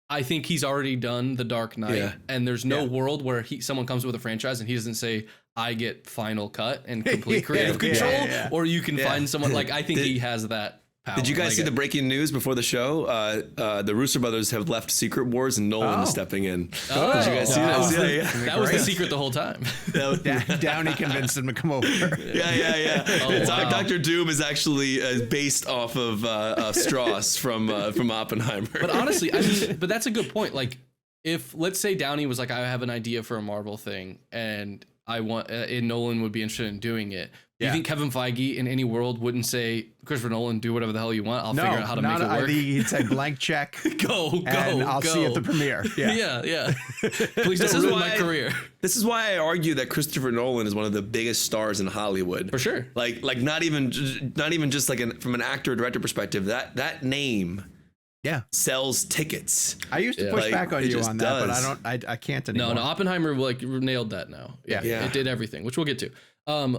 I think he's already done The Dark Knight, and there's no world where someone comes with a franchise and he doesn't say, "I get final cut and complete creative control," or you can find someone like I think he has that power. Did you guys see the breaking news before the show? The Russo brothers have left Secret Wars and Nolan is stepping in. Oh. Did you guys see that? That was the secret the whole time. Downey convinced him to come over. Yeah. Oh, wow. Dr. Doom is actually based off of Strauss from Oppenheimer. But honestly, I mean, but that's a good point. Like, if let's say Downey was like, I have an idea for a Marvel thing, and I want, and Nolan would be interested in doing it. Do you think Kevin Feige in any world wouldn't say, Christopher Nolan, do whatever the hell you want? I'll figure out how to make it work. He'd say blank check. Go. And I'll see you at the premiere. Yeah. Please don't ruin my career. This is why I argue that Christopher Nolan is one of the biggest stars in Hollywood. For sure. Like not even just like from an actor or director perspective. That name sells tickets. I used to push back on it you just on that, does. but I can't anymore. No, Oppenheimer like nailed that now. Yeah. It did everything, which we'll get to.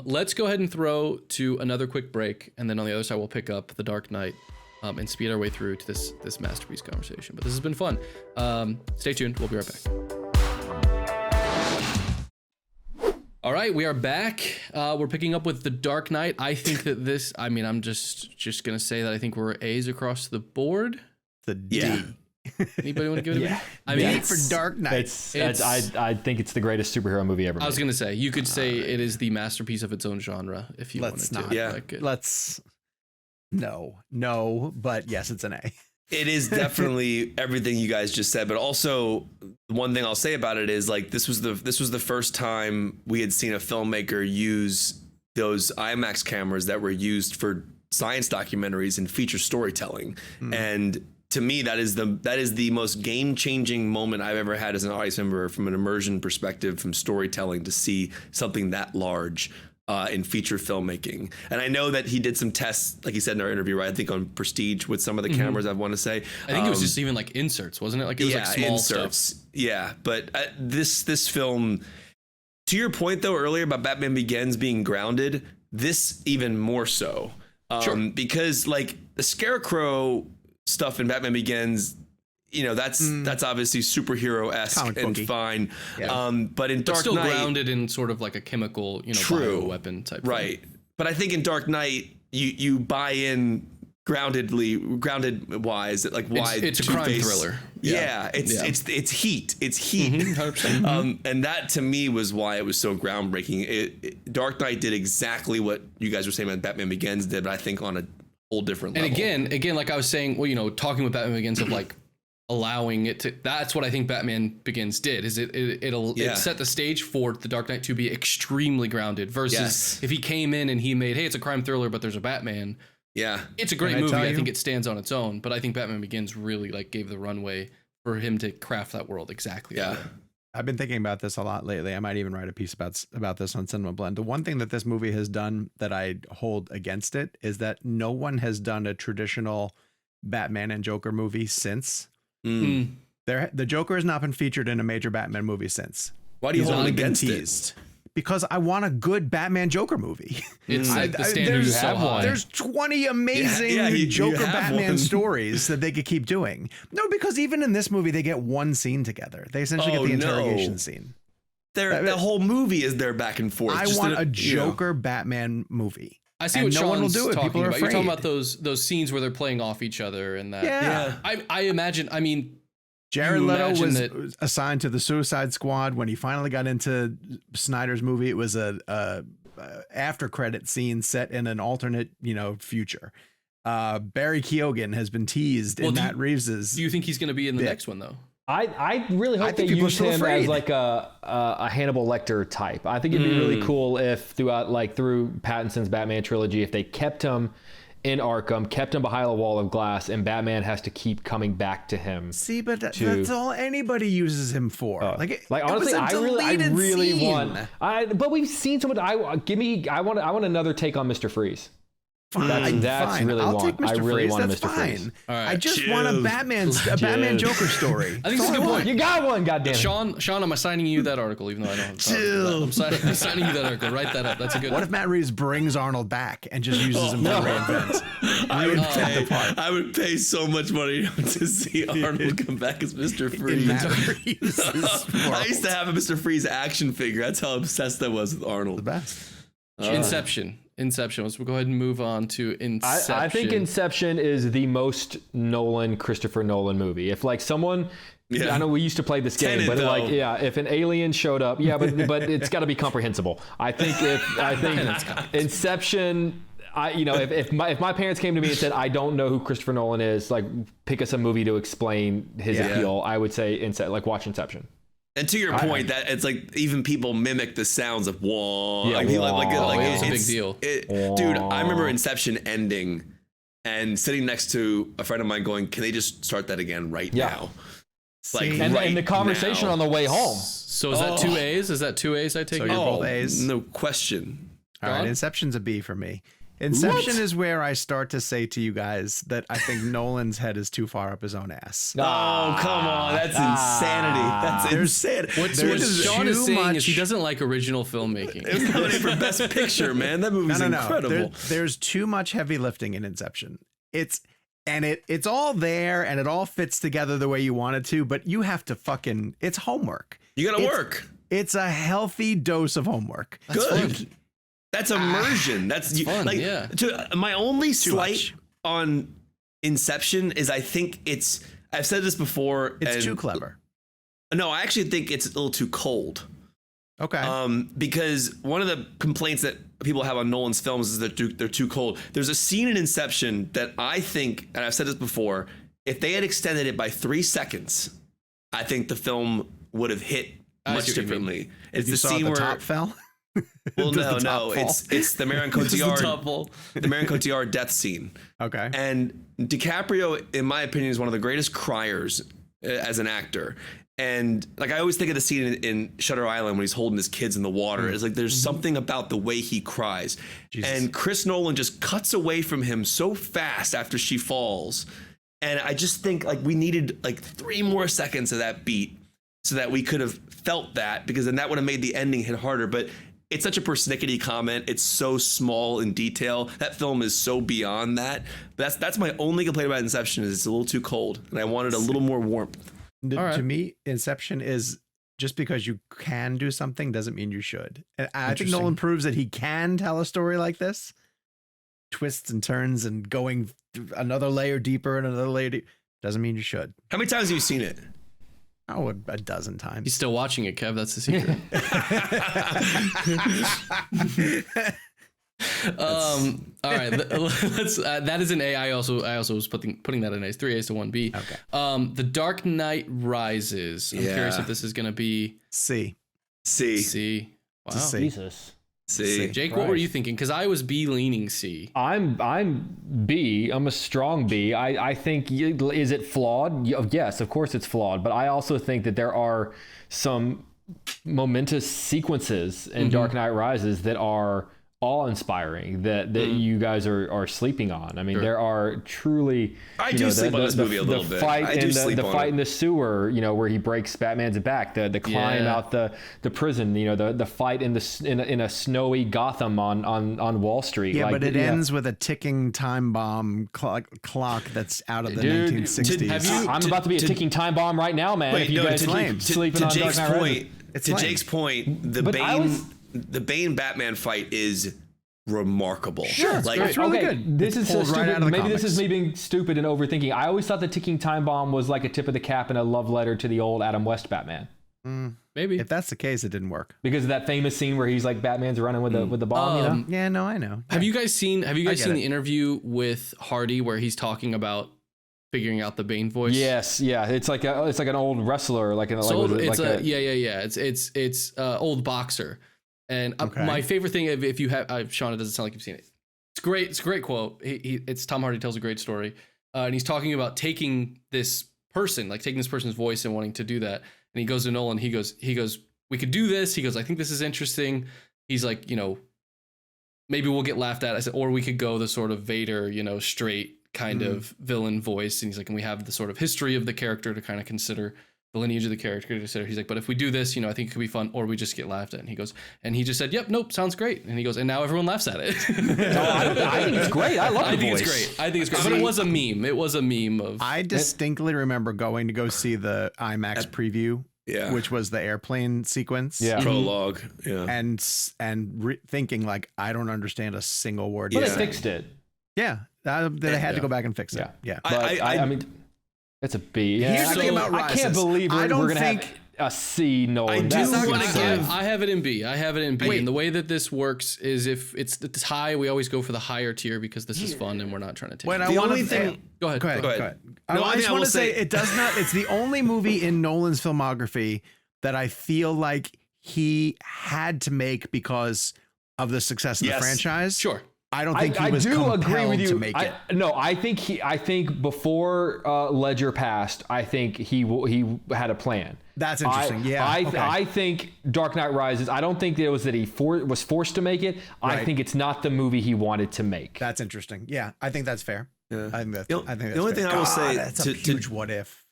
Let's go ahead and throw to another quick break, and then on the other side we'll pick up The Dark Knight and speed our way through to this masterpiece conversation. But this has been fun. Stay tuned. We'll be right back. All right, we are back. We're picking up with The Dark Knight. I think that this. I mean, I'm just gonna say that I think we're A's across the board. The D. Anybody want to give it a B? I D mean, for Dark Knight. I think it's the greatest superhero movie ever made. I was gonna say you could say it is the masterpiece of its own genre if you Let's wanted not. to. Yeah. Like it. Let's. No, but yes, it's an A. It is definitely everything you guys just said, but also one thing I'll say about it is like this was the first time we had seen a filmmaker use those IMAX cameras that were used for science documentaries and feature storytelling. And to me, that is the most game-changing moment I've ever had as an audience member from an immersion perspective, from storytelling, to see something that large in feature filmmaking. And I know that he did some tests, like he said in our interview, right? I think on Prestige with some of the cameras, I want to say. I think it was just even like inserts, wasn't it? Like it was like small inserts. stuff. Yeah, but this film, to your point though earlier about Batman Begins being grounded, this even more so. Because like the Scarecrow stuff in Batman Begins, you know, that's obviously superhero-esque and fine. Yeah. But in Dark Still Knight, grounded in sort of like a chemical, bioweapon type right? But I think in Dark Knight, you buy in grounded wise, like why it's a crime thriller. It's heat. It's heat. 100%. And that to me was why it was so groundbreaking. Dark Knight did exactly what you guys were saying about Batman Begins did, but I think on a whole different level. And again, like I was saying, well, talking with Batman Begins of like allowing it to, that's what I think Batman Begins did, is it set the stage for The Dark Knight to be extremely grounded versus if he came in and he made, hey, it's a crime thriller, but there's a Batman. Yeah. It's a great movie. I think it stands on its own, but I think Batman Begins really like gave the runway for him to craft that world exactly. Yeah. I've been thinking about this a lot lately. I might even write a piece about this on Cinema Blend. The one thing that this movie has done that I hold against it is that no one has done a traditional Batman and Joker movie since. The Joker has not been featured in a major Batman movie since. Why do you He's hold only been against teased. Because I want a good Batman Joker movie. It's like the standard is so high. There's 20 amazing Joker Batman stories that they could keep doing. No, because even in this movie, they get one scene together. They essentially get the interrogation scene. The whole movie is there back and forth. I want a Joker Batman movie. I see and what no Sean's one will do it. talking People are about. afraid. You're talking about those scenes where they're playing off each other and that. Yeah. I imagine. I mean, Jared you Leto imagine was assigned to the Suicide Squad. When he finally got into Snyder's movie, it was a after credit scene set in an alternate, future. Barry Keoghan has been teased in Matt Reeves's. Do you think he's going to be in the next one though? I really hope they think people are use still him afraid. as like a Hannibal Lecter type. I think it'd be really cool if through Pattinson's Batman trilogy, if they kept him in Arkham, kept him behind a wall of glass, and Batman has to keep coming back to him. See, but that's all anybody uses him for. Honestly, I really want. But we've seen so much. I want another take on Mr. Freeze. Fine, That's fine. really I'll want. take Mr. I really Freeze. want That's Mr. fine. Freeze. All right. I just want a Batman Joker story. I think it's a good point. You got one, goddamn. Sean, am I signing you that article? Even though I don't have time for that. I'm signing you that article. Write that up. That's a good. What if Matt Reeves brings Arnold back and just uses him to reinvent? I would pay so much money to see Arnold come back as Mr. Freeze. I used to have a Mr. Freeze action figure. That's how obsessed I was with Arnold. The best. Inception. Let's go ahead and move on to Inception. I think Inception is the most Christopher Nolan movie. If like someone, I know we used to play this game, Tenet, but though. if an alien showed up, but it's got to be comprehensible. I think Inception. If my parents came to me and said, I don't know who Christopher Nolan is, like pick us a movie to explain his appeal, I would say watch Inception. And to your point, that it's like even people mimic the sounds of wah. Yeah, it's a big deal. Dude, I remember Inception ending and sitting next to a friend of mine going, "Can they just start that again right now?" And the conversation on the way home. So is that 2 A's? Is that 2 A's? I take So it. you're both A's. No question. All right, Inception's a B for me. Inception is where I start to say to you guys that I think Nolan's head is too far up his own ass. Oh, come on. That's insanity. That's insanity. What Sean is saying is he doesn't like original filmmaking. It was nominated for Best Picture, man. That movie's incredible. There's too much heavy lifting in Inception. It's all there and it all fits together the way you want it to, but you have to it's homework. You gotta work. It's a healthy dose of homework. Good. That's immersion. That's fun, like yeah. My only Too slight much. on Inception is I think I've said this before. It's too clever. No, I actually think it's a little too cold. Okay. Because one of the complaints that people have on Nolan's films is that they're too cold. There's a scene in Inception that I think, and I've said this before, if they had extended it by 3 seconds, I think the film would have hit much differently. It's you the saw scene the where top fell. well, Does the no, top fall? it's the Marion Cotillard, the Marion Cotillard death scene. Okay. And DiCaprio, in my opinion, is one of the greatest criers as an actor. And like I always think of the scene in Shutter Island when he's holding his kids in the water. It's like there's something about the way he cries. Jesus. And Chris Nolan just cuts away from him so fast after she falls. And I just think like we needed like 3 more seconds of that beat so that we could have felt that, because then that would have made the ending hit harder. But it's such a persnickety comment. It's so small in detail. That film is so beyond that. But that's my only complaint about Inception is it's a little too cold, and I wanted a little more warmth. To me, Inception is just because you can do something doesn't mean you should. And I think Nolan proves that he can tell a story like this. Twists and turns and going another layer deeper and another layer deeper. Doesn't mean you should. How many times have you seen it? Oh, a dozen times. He's still watching it, Kev. That's the secret. All right. Let's. That is an A. I also was putting that in A's. 3 A's to 1 B. Okay. The Dark Knight Rises. I'm curious if this is going to be C. C. Wow. C. Jesus. See, Jake, what were you thinking? Because I was B leaning C. I'm B. I'm a strong B. I think, is it flawed? Yes, of course it's flawed. But I also think that there are some momentous sequences in Dark Knight Rises that are awe-inspiring that you guys are sleeping on. I mean, there are truly. I do sleep on this movie a little bit. Fight I do sleep the on fight it. in the sewer, where he breaks Batman's back, the climb out the prison, the fight in a snowy Gotham on Wall Street. Yeah, but it ends with a ticking time bomb clock that's out of the 1960s. I'm about to be a ticking time bomb right now, man. Wait, if you guys keep sleeping on Dark Knight Rises. Jake's point, the Bane Batman fight is remarkable. Sure, like it's really good. This is so pulled right stupid. out of the Maybe comics. this is me being stupid and overthinking. I always thought the ticking time bomb was like a tip of the cap and a love letter to the old Adam West Batman. Maybe. If that's the case, it didn't work. Because of that famous scene where he's like Batman's running with the bomb, Yeah, no, I know. Have you guys seen the it. interview with Hardy where he's talking about figuring out the Bane voice. Yes, yeah, it's like an old wrestler, It's old boxer. And my favorite thing, if you have, Sean, it doesn't sound like you've seen it. It's great. It's a great quote. It's Tom Hardy tells a great story, and he's talking about taking this person's voice and wanting to do that. And he goes to Nolan. He goes, we could do this. He goes, I think this is interesting. He's like, maybe we'll get laughed at. I said, or we could go the sort of Vader, straight kind of villain voice. And he's like, and we have the sort of history of the character to kind of consider, the lineage of the character to consider. He's like, but if we do this, I think it could be fun, or we just get laughed at. And he goes, and he just said, yep, nope, sounds great. And he goes, and now everyone laughs at it. I think it's great. I love the voice. I think it's great. But it was a meme. It was a meme of. I distinctly remember going to go see the IMAX preview. Yeah. Which was the airplane sequence. Yeah. Prologue. Yeah. And thinking like, I don't understand a single word. But they fixed it. Yeah. They had to go back and fix it. Yeah. But I mean, it's a B. Yeah. Here's the thing about Rises. I can't believe we're going to have a C, Nolan. I have it in B. And the way that this works is if it's high, we always go for the higher tier because this is fun and we're not trying to take Go ahead. I just want to say it does not. It's the only movie in Nolan's filmography that I feel like he had to make because of the success of the franchise. Sure. I don't think he was compelled to make it. No, I think before Ledger passed, I think he had a plan. That's interesting. I think Dark Knight Rises. I don't think it was that he was forced to make it. Right. I think it's not the movie he wanted to make. That's interesting. Yeah, I think that's fair. Yeah. I think that's the only thing I will say. That's a huge what if.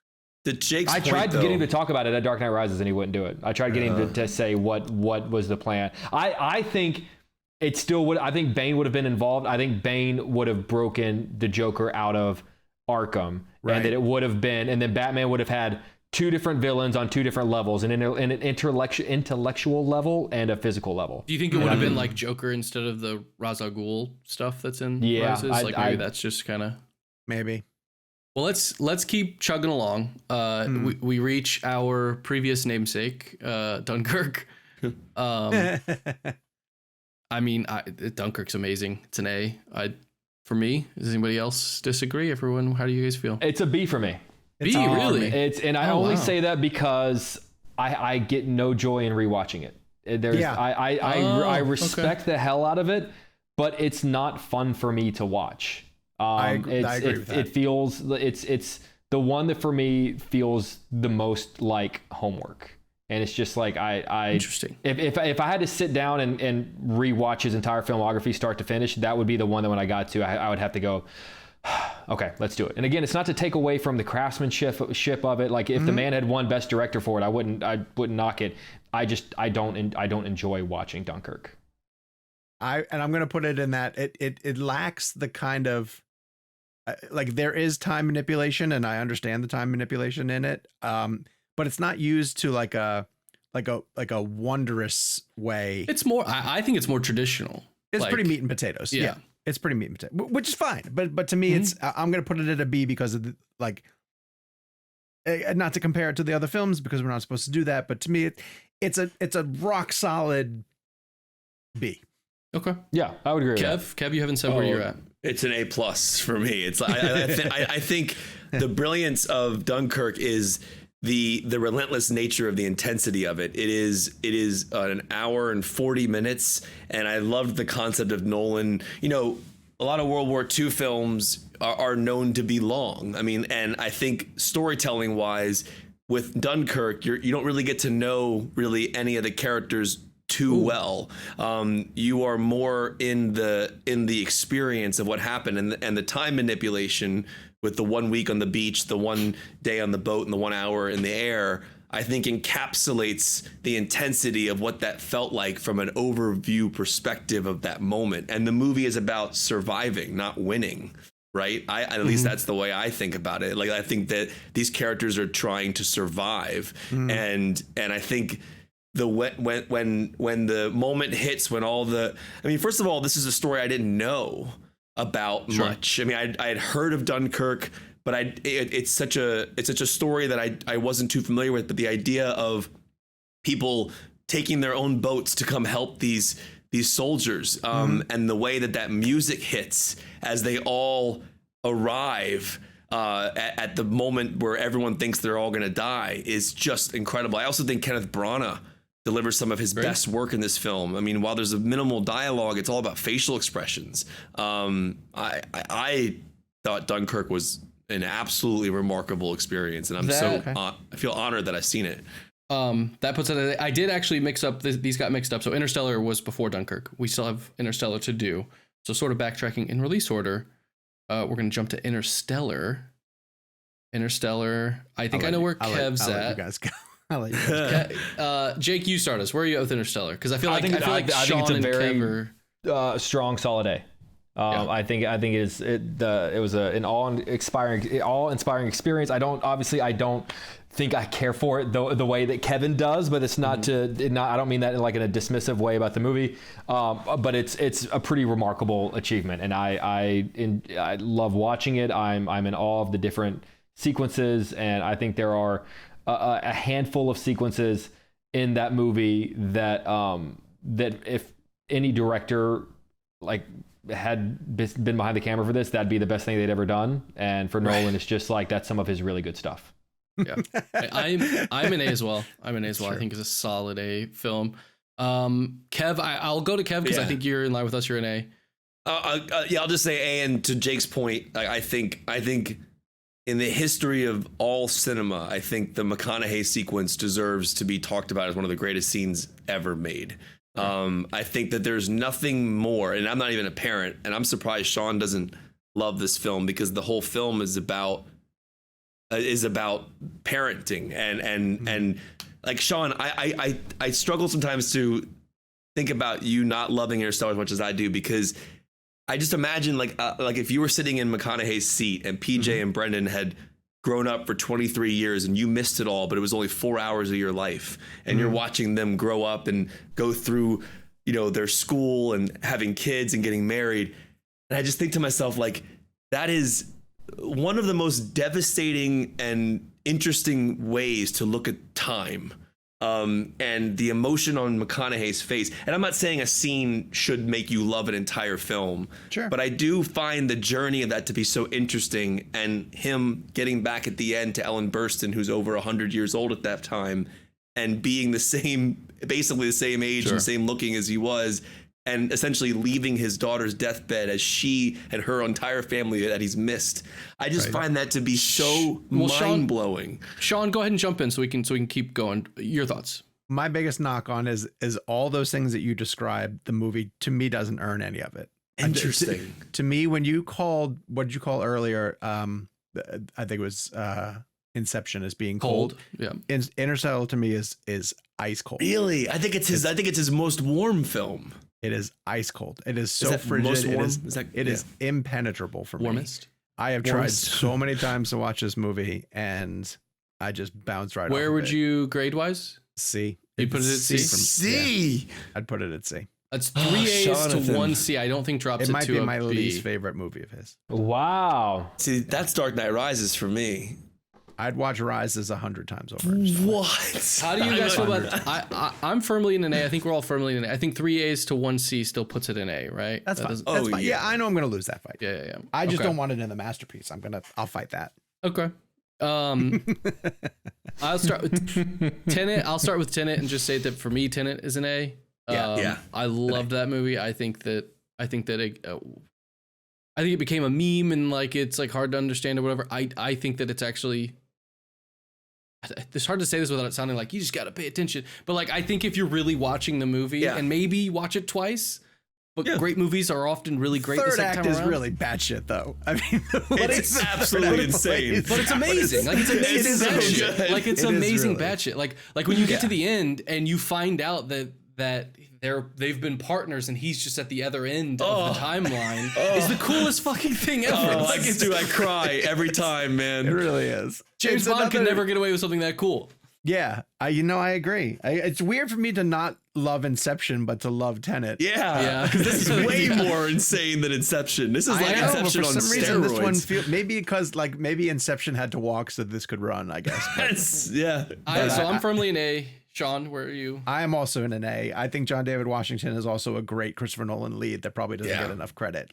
I tried to get him to talk about it at Dark Knight Rises, and he wouldn't do it. I tried getting him to say what was the plan. I think. It still would. I think Bane would have been involved. I think Bane would have broken the Joker out of Arkham, and that it would have been, and then Batman would have had two different villains on two different levels, an intellectual level and a physical level. Do you think it would have been like Joker instead of the Ra's al Ghul stuff that's in Rises? Maybe that's just kind of maybe. Well, let's keep chugging along. We reach our previous namesake, Dunkirk. I mean, Dunkirk's amazing. It's an A. For me, does anybody else disagree? Everyone, how do you guys feel? It's a B for me. B, really? I only say that because I get no joy in rewatching it. I respect the hell out of it, but it's not fun for me to watch. I agree with that. It feels it's the one that for me feels the most like homework. And it's just like interesting. If I had to sit down and rewatch his entire filmography start to finish, that would be the one that when I got to, I would have to go, okay, let's do it. And again, it's not to take away from the craftsmanship of it. Like if the man had won Best Director for it, I wouldn't knock it. I don't enjoy watching Dunkirk. I'm going to put it in that it lacks the kind of like there is time manipulation, and I understand the time manipulation in it. But it's not used to like a wondrous way. It's more. I think it's more traditional. It's pretty meat and potatoes. Yeah, it's pretty meat and potatoes, which is fine. But to me, it's I'm gonna put it at a B because of not to compare it to the other films because we're not supposed to do that. But to me, it's a rock solid B. Okay. Yeah, I would agree. Kev, you haven't said where you're at. It's an A+ for me. It's I think the brilliance of Dunkirk is the relentless nature of the intensity of it. It is an hour and 40 minutes, and I loved the concept of Nolan. A lot of World War II films are known to be long. I mean, and I think storytelling wise, with Dunkirk, you don't really get to know really any of the characters too well. You are more in the experience of what happened, and the time manipulation with the 1 week on the beach, the 1 day on the boat, and the 1 hour in the air, I think encapsulates the intensity of what that felt like from an overview perspective of that moment. And the movie is about surviving, not winning. Right. At least that's the way I think about it. Like, I think that these characters are trying to survive. And I think when the moment hits, first of all, this is a story I didn't know about much. I mean, I had heard of Dunkirk, but it's such a story that I wasn't too familiar with. But the idea of people taking their own boats to come help these soldiers, and the way that music hits as they all arrive, at the moment where everyone thinks they're all going to die is just incredible. I also think Kenneth Branagh delivers some of his best work in this film. I mean, while there's a minimal dialogue, it's all about facial expressions. I thought Dunkirk was an absolutely remarkable experience, and I feel honored that I've seen it. That puts it. I did actually mix up. These got mixed up. So Interstellar was before Dunkirk. We still have Interstellar to do. So sort of backtracking in release order, we're going to jump to Interstellar. I think I know where Kev's at. You guys go. I'll let you guys go. Jake, you start us. Where are you at with Interstellar? Because I feel like think Sean it's a and very Kev are strong, solid A. I think it was an all-inspiring experience. I don't think I care for it the way that Kevin does, but it's not I don't mean that in a dismissive way about the movie. But it's a pretty remarkable achievement, and I love watching it. I'm in awe of the different sequences, and I think there are a handful of sequences in that movie that if any director had been behind the camera for this, that'd be the best thing they'd ever done. And for Nolan, it's just that's some of his really good stuff. Yeah, I'm an A as well. I think it's a solid A film. Kev, I'll go to Kev because I think you're in line with us. You're an A. I'll just say A. And to Jake's point, I think in the history of all cinema, I think the McConaughey sequence deserves to be talked about as one of the greatest scenes ever made. I think that there's nothing more, and I'm not even a parent, and I'm surprised Sean doesn't love this film because the whole film is about parenting and like Sean, I struggle sometimes to think about you not loving Interstellar as much as I do, because I just imagine like if you were sitting in McConaughey's seat and PJ and Brendan had grown up for 23 years and you missed it all, but it was only 4 hours of your life, and you're watching them grow up and go through, their school and having kids and getting married. And I just think to myself, that is one of the most devastating and interesting ways to look at time. And the emotion on McConaughey's face. And I'm not saying a scene should make you love an entire film, sure, but I do find the journey of that to be so interesting. And him getting back at the end to Ellen Burstyn, who's over 100 years old at that time, and being basically the same age and same looking as he was, and essentially leaving his daughter's deathbed as she and her entire family that he's missed. I just find that to be so mind-blowing. Sean, go ahead and jump in so we can keep going. Your thoughts? My biggest knock on is all those things that you described. The movie to me doesn't earn any of it. Interesting. To me, when you called, what did you call earlier? I think it was Inception as being cold. Yeah. Interstellar to me is ice cold. Really? I think it's his most warm film. It is ice cold. It is so frigid. It is impenetrable for me. Warmest? I have tried so many times to watch this movie, and I just bounced right off. Where would you grade wise? C. You put it at C? C. I'd put it at C. That's 3 A's to 1 C. I don't think drops it to a B. It might be my least favorite movie of his. Wow. See, that's Dark Knight Rises for me. I'd watch Rises 100 times over. What? How do you guys feel about it? I'm firmly in an A. I think we're all firmly in an A. I think 3 A's to 1 C still puts it in A, right? That's fine. That's fine. Yeah, I know I'm going to lose that fight. Yeah. I just don't want it in the masterpiece. I'll fight that. Okay. I'll start with Tenet. I'll start with Tenet and just say that for me, Tenet is an A. Yeah. I loved that movie. I think that it became a meme and it's hard to understand or whatever. I think that it's actually. It's hard to say this without it sounding like you just got to pay attention. But I think if you're really watching the movie and maybe watch it twice, but great movies are often really great. Third the second act time is around. really batshit though. I mean, it's absolutely insane. But it's amazing. It's amazing batshit. It's amazing batshit. Like when you get to the end and you find out that they've been partners and he's just at the other end of the timeline is the coolest fucking thing ever. I cry every time, man. It really is. James Bond can never get away with something that cool. Yeah, I agree. It's weird for me to not love Inception, but to love Tenet. Yeah. Because this is way more insane than Inception. This is Inception on steroids. Reason, this one maybe because maybe Inception had to walk so this could run, I guess. I'm firmly an A. Sean, where are you? I am also in an A. I think John David Washington is also a great Christopher Nolan lead that probably doesn't get enough credit.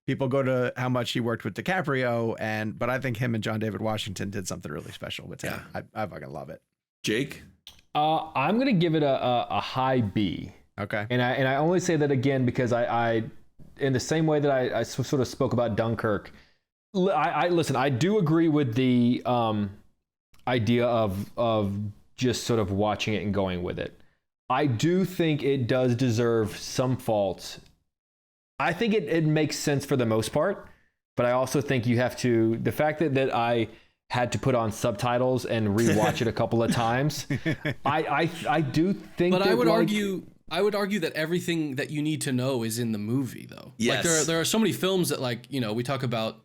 People go to how much he worked with DiCaprio, but I think him and John David Washington did something really special with him. Yeah. I fucking love it. Jake? I'm gonna give it a high B. Okay. And I only say that again because I in the same way that I sort of spoke about Dunkirk, I listen. I do agree with the idea of just sort of watching it and going with it. I do think it does deserve some faults. I think it makes sense for the most part, but I also think you have to, the fact that I had to put on subtitles and rewatch it a couple of times, I do think. But I would argue that everything that you need to know is in the movie, though. Yes. Like there are so many films that, like, you know, we talk about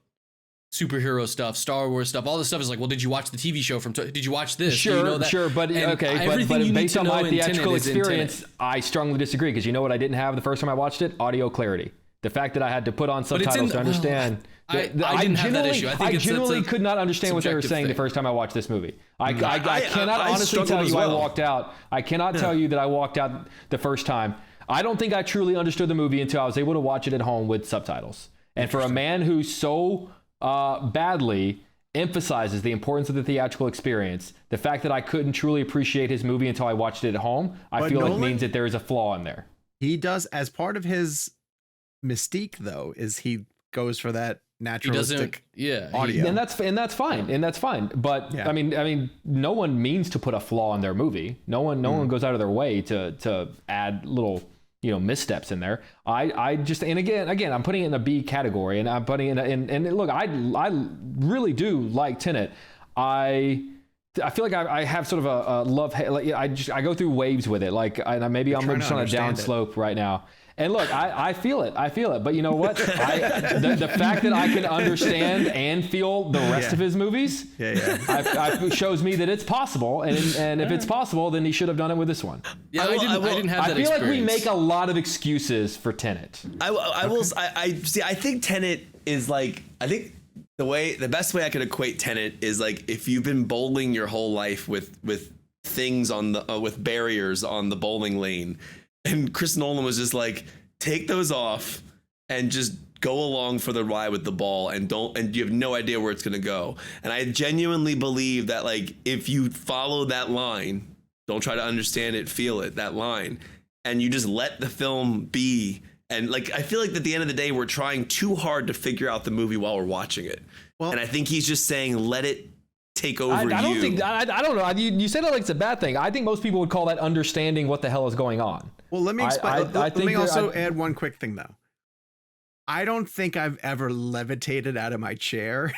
superhero stuff, Star Wars stuff, all this stuff is like, well, did you watch the TV show did you watch this? Sure, Do you know that? sure, but And okay, everything but you need based to on know my in Tenet theatrical is in Tenet. experience, I strongly disagree because you know what I didn't have the first time I watched it? Audio clarity. The fact that I had to put on subtitles to understand. I didn't have that issue. I think I it's genuinely could not understand what they were subjective saying thing. the first time I watched this movie. I cannot I honestly struggled tell as you well. I walked out. I cannot tell you that I walked out the first time. I don't think I truly understood the movie until I was able to watch it at home with subtitles. And for a man who so badly emphasizes the importance of the theatrical experience, the fact that I couldn't truly appreciate his movie until I watched it at home, I feel like means that there is a flaw in there. He does, as part of his mystique, though, is he goes for that naturalistic audio. And that's fine. But Yeah. I mean, no one means to put a flaw in their movie. No one goes out of their way to add little, missteps in there. I just, and again, I'm putting it in a B category, and I'm putting it in, and look, I really do like Tenet. I feel like I have sort of a love hate. Like I go through waves with it. Like maybe I'm just on a down slope right now. And look, I feel it. But you know what? The fact that I can understand and feel the rest of his movies, shows me that it's possible. And if it's possible, then he should have done it with this one. Yeah, I didn't have that I feel experience. like we make a lot of excuses for Tenet. I think Tenet is like, I think the best way I could equate Tenet is like if you've been bowling your whole life with things on the with barriers on the bowling lane, and Chris Nolan was just like, take those off and just go along for the ride with the ball, and you have no idea where it's going to go. And I genuinely believe that, like, if you follow that line, don't try to understand it, feel it, that line, and you just let the film be. And like, I feel like at the end of the day, we're trying too hard to figure out the movie while we're watching it. Well, and I think he's just saying, let it take over you. I don't know. You said it like it's a bad thing. I think most people would call that understanding what the hell is going on. Well, let me explain. Let me also add one quick thing, though. I don't think I've ever levitated out of my chair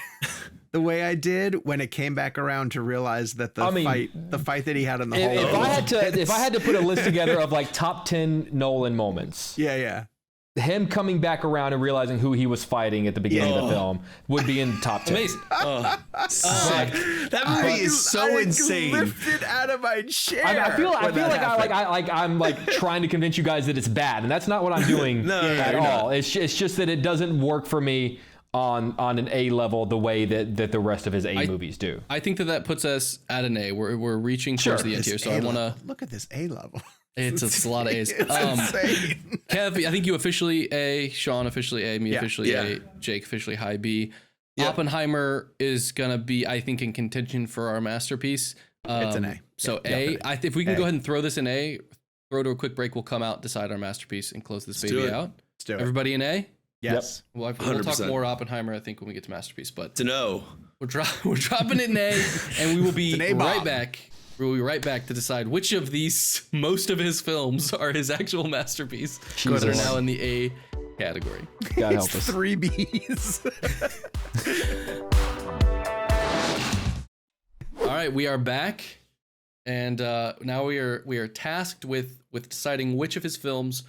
the way I did when it came back around to realize that the fight that he had in the hallway. If I had to put a list together of like top 10 Nolan moments. Yeah. Him coming back around and realizing who he was fighting at the beginning of the film would be in top 10. Amazing. That movie is so insane. Lifted out of my chair. I feel like I'm like trying to convince you guys that it's bad, and that's not what I'm doing at all. Not. It's just that it doesn't work for me on an A level the way that the rest of his A movies do. I think that puts us at an A. We're reaching towards the end here, so I want to look at this A level. It's a lot of A's. Kev, I think you officially A, Sean officially A, me officially A, Jake officially high B. Yep. Oppenheimer is gonna be, I think, in contention for our masterpiece. It's an A. So A. If we can go ahead and throw this in A, throw to a quick break, we'll come out, decide our masterpiece, and close this baby out. Let's do it. Everybody in A? Yes. Yep. We'll talk more Oppenheimer, I think, when we get to masterpiece. But to know, we're dropping it in A, and we will be right back. We'll be right back to decide which of these, most of his films, are his actual masterpiece that are now in the A category. God help us. 3 Bs. All right, we are back, and now we are tasked with deciding which of his films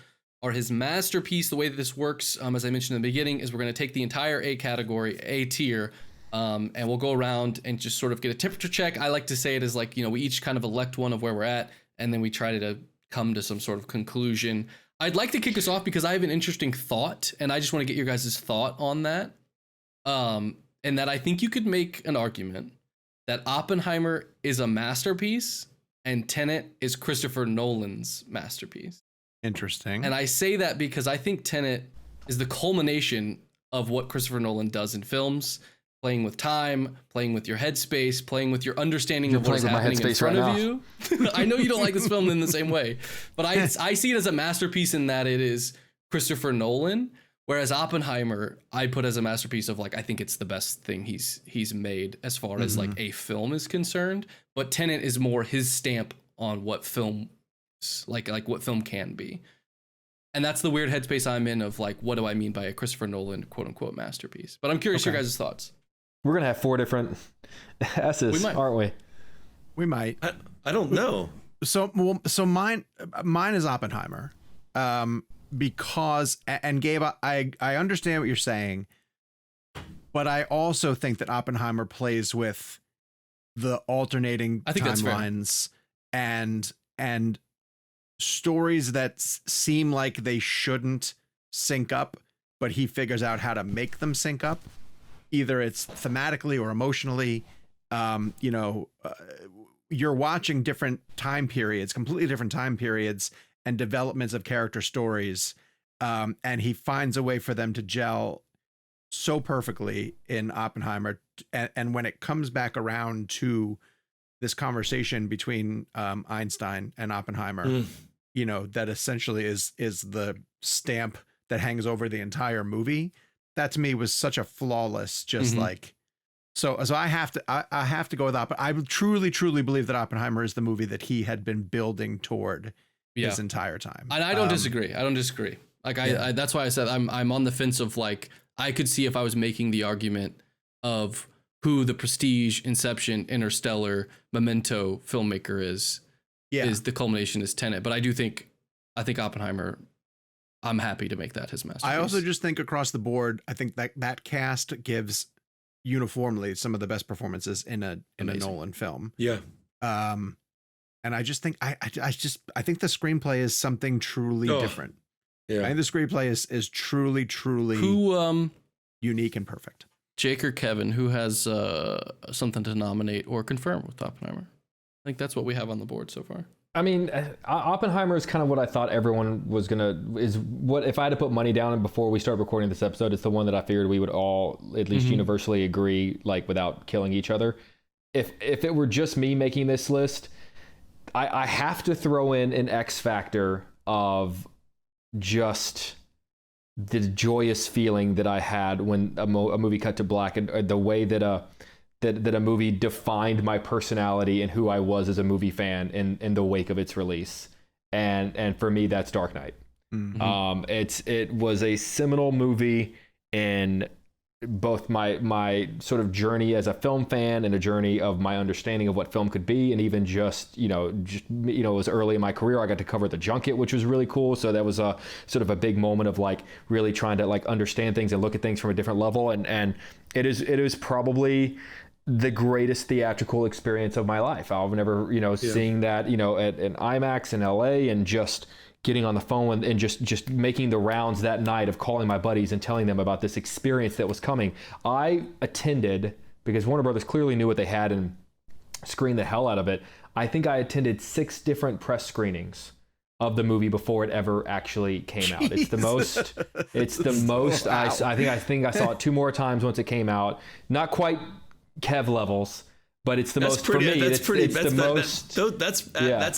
are his masterpiece. The way that this works, as I mentioned in the beginning, is we're going to take the entire A category, A tier, and we'll go around and just sort of get a temperature check. I like to say it as like, we each kind of elect one of where we're at, and then we try to come to some sort of conclusion. I'd like to kick us off because I have an interesting thought, and I just want to get your guys' thought on that. And that I think you could make an argument that Oppenheimer is a masterpiece and Tenet is Christopher Nolan's masterpiece. Interesting. And I say that because I think Tenet is the culmination of what Christopher Nolan does in films. Playing with time, playing with your headspace, playing with your understanding of what's happening in front of you. I know you don't like this film in the same way, but I see it as a masterpiece in that it is Christopher Nolan, whereas Oppenheimer I put as a masterpiece of like I think it's the best thing he's made as far as like a film is concerned. But Tenet is more his stamp on what film like what film can be. And that's the weird headspace I'm in of like, what do I mean by a Christopher Nolan quote unquote masterpiece? But I'm curious your guys' thoughts. We're going to have 4 different S's, aren't we? We might. I don't know. So mine is Oppenheimer. Because, and Gabe, I understand what you're saying, but I also think that Oppenheimer plays with the alternating timelines and stories that seem like they shouldn't sync up, but he figures out how to make them sync up. Either it's thematically or emotionally. You're watching different time periods, completely different time periods and developments of character stories. And he finds a way for them to gel so perfectly in Oppenheimer. And when it comes back around to this conversation between Einstein and Oppenheimer, that essentially is the stamp that hangs over the entire movie. That to me was such a flawless, just like, so I have to go with Oppenheimer. I truly believe that Oppenheimer is the movie that he had been building toward his entire time. And I don't disagree. Like I that's why I said I'm on the fence of like, I could see if I was making the argument of who the Prestige, Inception, Interstellar, Memento filmmaker is the culmination is Tenet. But I think Oppenheimer, I'm happy to make that his masterpiece. I also just think across the board, I think that cast gives uniformly some of the best performances in a Nolan film. Yeah. And I just think I think the screenplay is something truly different. Yeah. I think the screenplay is truly unique and perfect. Jake or Kevin, who has something to nominate or confirm with Oppenheimer? I think that's what we have on the board so far. I mean, Oppenheimer is kind of what I thought everyone was what if I had to put money down before we start recording this episode, it's the one that I figured we would all at least universally agree, like without killing each other. If it were just me making this list, I have to throw in an X factor of just the joyous feeling that I had when a movie cut to black, and the way that a movie defined my personality and who I was as a movie fan in the wake of its release. And for me, that's Dark Knight. It was a seminal movie in both my sort of journey as a film fan and a journey of my understanding of what film could be. And even it was early in my career. I got to cover the junket, which was really cool. So that was a sort of a big moment of like really trying to like understand things and look at things from a different level. And it is probably the greatest theatrical experience of my life. I've never, seeing that, at an IMAX in LA and just getting on the phone and just making the rounds that night of calling my buddies and telling them about this experience that was coming. I attended, because Warner Brothers clearly knew what they had and screened the hell out of it. I think I attended 6 different press screenings of the movie before it ever actually came out. It's the most. Wow. I think I saw it 2 more times once it came out. Not quite Kev levels, but it's the most for me. That's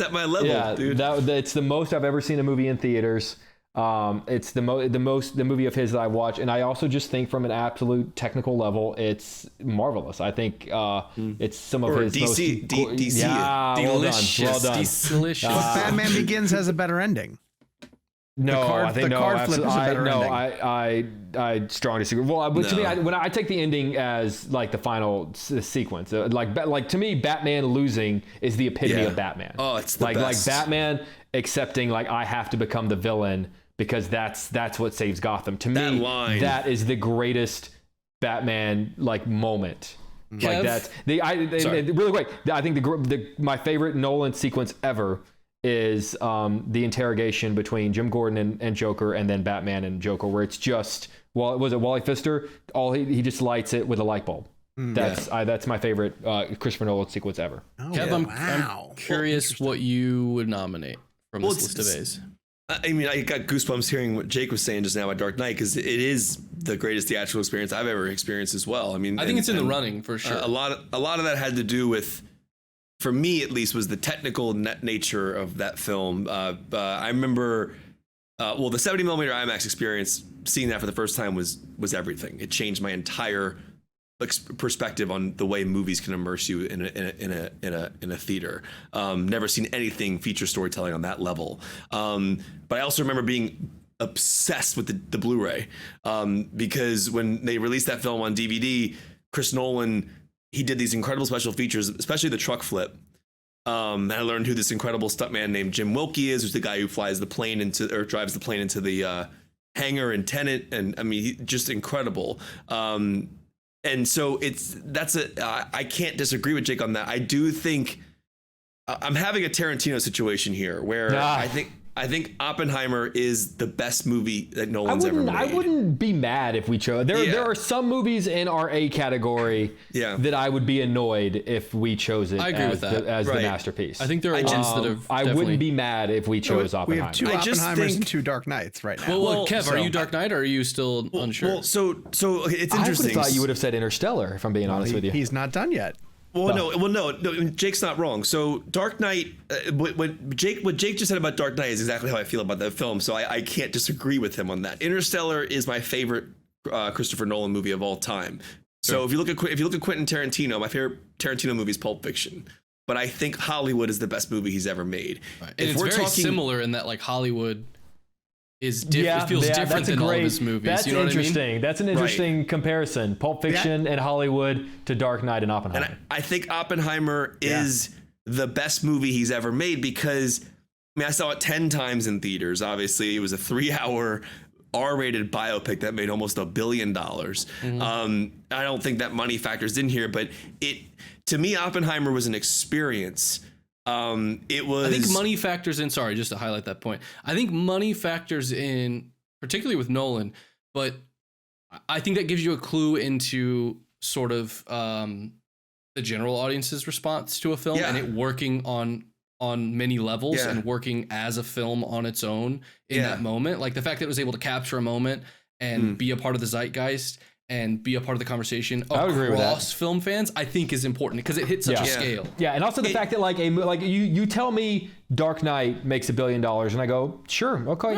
at my level, dude. It's the most I've ever seen a movie in theaters. It's the movie of his that I watch, and I also just think from an absolute technical level, it's marvelous. I think it's some of his DC. Yeah, delicious, well done. Delicious. But Batman Begins has a better ending. I strongly disagree. Well, but to me, when I take the ending as like the final sequence, like to me, Batman losing is the epitome of Batman. Oh, it's the best. Like Batman accepting like I have to become the villain because that's what saves Gotham. To me, that is the greatest Batman like moment. Kev? Like that's really quick. I think my favorite Nolan sequence ever is the interrogation between Jim Gordon and Joker, and then Batman and Joker, where it's just, was it Wally Pfister? He just lights it with a light bulb. That's my favorite Christopher Nolan sequence ever. Kev, I'm curious what you would nominate from this list of A's. I mean, I got goosebumps hearing what Jake was saying just now about Dark Knight, because it is the greatest theatrical experience I've ever experienced as well. I mean, I think it's in the running for sure. A lot of that had to do with, for me at least, was the technical nature of that film. I remember, the 70 millimeter IMAX experience, seeing that for the first time was everything. It changed my entire perspective on the way movies can immerse you in a theater. Never seen anything feature storytelling on that level. But I also remember being obsessed with the Blu-ray, because when they released that film on DVD, Chris Nolan, he did these incredible special features, especially the truck flip. And I learned who this incredible stuntman named Jim Wilkie is, who's the guy who drives the plane into the hangar in Tenet, and I mean, just incredible. And so I can't disagree with Jake on that. I do think I'm having a Tarantino situation here where I think Oppenheimer is the best movie that Nolan's ever made. I wouldn't be mad if we chose. There are some movies in our A category that I would be annoyed if we chose it. I agree with that. As the masterpiece. I think there are ones that have. I wouldn't be mad if we chose Oppenheimer. We have two Oppenheimers and two Dark Knights right now. Well, Kev, are you Dark Knight or are you still unsure? Well, so it's interesting. I would have thought you would have said Interstellar, if I'm being honest with you. He's not done yet. No, Jake's not wrong. So Dark Knight, what Jake just said about Dark Knight is exactly how I feel about that film. So I can't disagree with him on that. Interstellar is my favorite Christopher Nolan movie of all time. So if you look at Quentin Tarantino, my favorite Tarantino movie is Pulp Fiction. But I think Hollywood is the best movie he's ever made. Right. And it's very similar in that, like, Hollywood is it feels different than all of his movies. That's you know interesting. What I mean? That's an interesting comparison. Pulp Fiction and Hollywood to Dark Knight and Oppenheimer. And I think Oppenheimer is the best movie he's ever made, because I saw it 10 times in theaters. Obviously, it was a 3-hour R-rated biopic that made almost $1 billion. I don't think that money factors in here, but to me, Oppenheimer was an experience. It was. I think money factors in. Sorry, just to highlight that point. I think money factors in, particularly with Nolan, but I think that gives you a clue into sort of the general audience's response to a film and it working on many levels and working as a film on its own in that moment. Like the fact that it was able to capture a moment and be a part of the zeitgeist and be a part of the conversation across film fans, I think is important because it hits such a scale. Yeah, and also the fact that like you tell me Dark Knight makes $1 billion, and I go, sure, okay,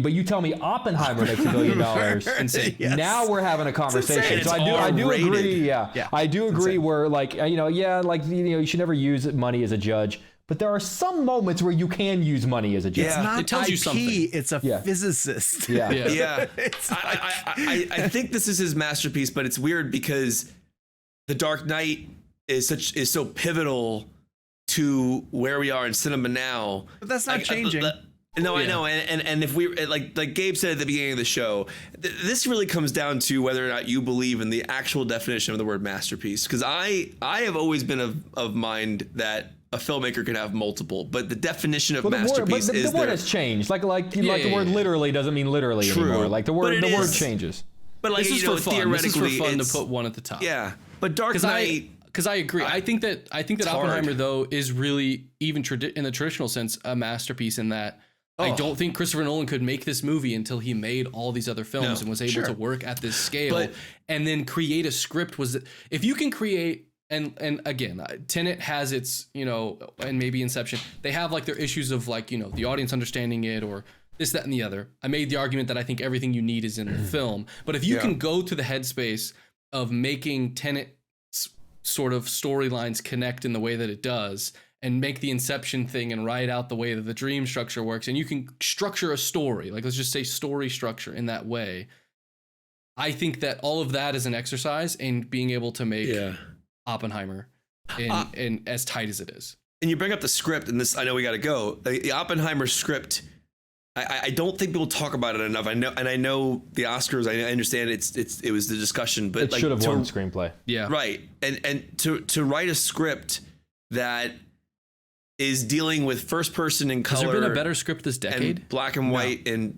but you tell me Oppenheimer makes $1 billion, Insane. Now we're having a conversation. So I do agree. I do agree. Where like you should never use money as a judge. But there are some moments where you can use money as a judge. It's not it tells IP, you something. It's a physicist. I think this is his masterpiece, but it's weird because The Dark Knight is so pivotal to where we are in cinema now. But that's not changing. No, I know, and if we like Gabe said at the beginning of the show, this really comes down to whether or not you believe in the actual definition of the word masterpiece. Because I have always been of mind that a filmmaker can have multiple, but the definition of masterpiece is the word has changed. Like the word literally doesn't mean literally anymore. Like the word changes. But like this is for fun. Theoretically, this is for fun to put one at the top. Yeah, but Dark Knight. Because I agree. I think that Oppenheimer though is really even in the traditional sense a masterpiece in that. I don't think Christopher Nolan could make this movie until he made all these other films and was able to work at this scale and then create a script. If you can create. And again, Tenet has its, and maybe Inception, they have like their issues of like, the audience understanding it or this, that, and the other. I made the argument that I think everything you need is in the film. But if you can go to the headspace of making Tenet's sort of storylines connect in the way that it does and make the Inception thing and write out the way that the dream structure works, and you can structure a story, like let's just say story structure in that way. I think that all of that is an exercise in being able to make Oppenheimer in as tight as it is. And you bring up the script, and this, I know we got to go. The Oppenheimer script, I don't think people talk about it enough. I know the Oscars. I understand it was the discussion, but it should have won screenplay. Yeah, right. And to write a script that is dealing with first person in color. Has there been a better script this decade? And black and white and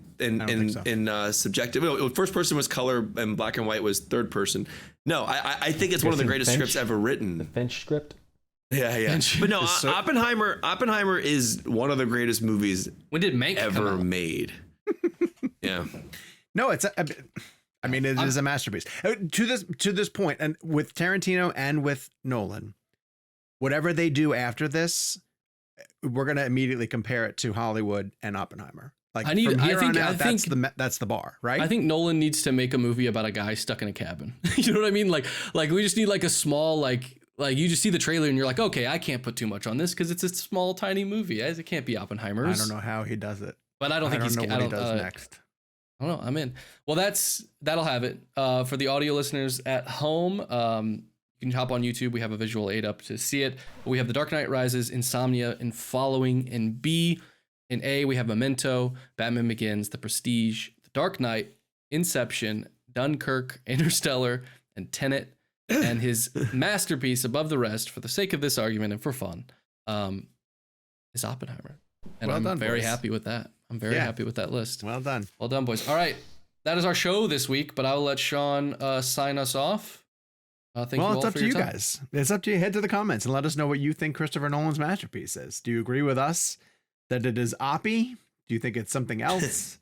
subjective. No, first person was color and black and white was third person. No, I think it's one of the greatest scripts ever written. The Finch script? Yeah. But no, Oppenheimer is one of the greatest movies When did Mank come ever out? made. Yeah. No, it is a masterpiece. To this point, and with Tarantino and with Nolan, whatever they do after this, we're gonna immediately compare it to Hollywood and Oppenheimer. Like from here on out, that's the bar, right? I think Nolan needs to make a movie about a guy stuck in a cabin. You know what I mean? Like we just need like a small like you just see the trailer and you're like, okay, I can't put too much on this because it's a small, tiny movie. It can't be Oppenheimer's. I don't know how he does it, but I don't think know what he does next. I don't know. I'm in. Well, that'll have it. For the audio listeners at home, you can hop on YouTube. We have a visual aid up to see it. We have The Dark Knight Rises, Insomnia, and Following. In B, in A, we have Memento, Batman Begins, The Prestige, The Dark Knight, Inception, Dunkirk, Interstellar, and Tenet. And his masterpiece above the rest, for the sake of this argument and for fun, is Oppenheimer. And well I'm done, very boys. happy with that. I'm very happy with that list. Well done. Well done, boys. All right. That is our show this week, but I will let Sean sign us off. Thank you all It's up for to your you time. guys. It's up to you. Head to the comments and let us know what you think Christopher Nolan's masterpiece is. Do you agree with us that it is Oppie? Do you think it's something else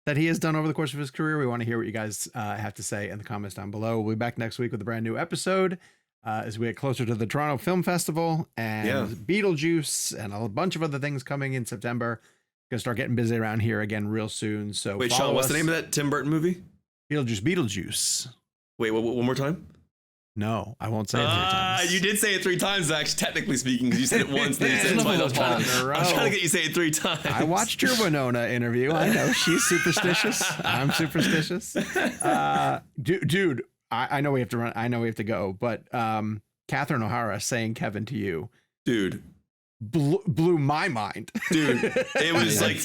that he has done over the course of his career? We want to hear what you guys have to say in the comments down below. We'll be back next week with a brand new episode as we get closer to the Toronto Film Festival and Beetlejuice and a bunch of other things coming in September. Gonna start getting busy around here again real soon. So Wait, Sean, what's the name of that Tim Burton movie? Beetlejuice. Wait, one more time? No, I won't say it 3 times. You did say it 3 times, actually, technically speaking, because you said it once, then you said it twice. I was trying to get you to say it 3 times. I watched your Winona interview. I know she's superstitious. I'm superstitious. Dude, I know we have to run. I know we have to go. But Catherine O'Hara saying Kevin to you, dude, blew my mind. Dude, it was like,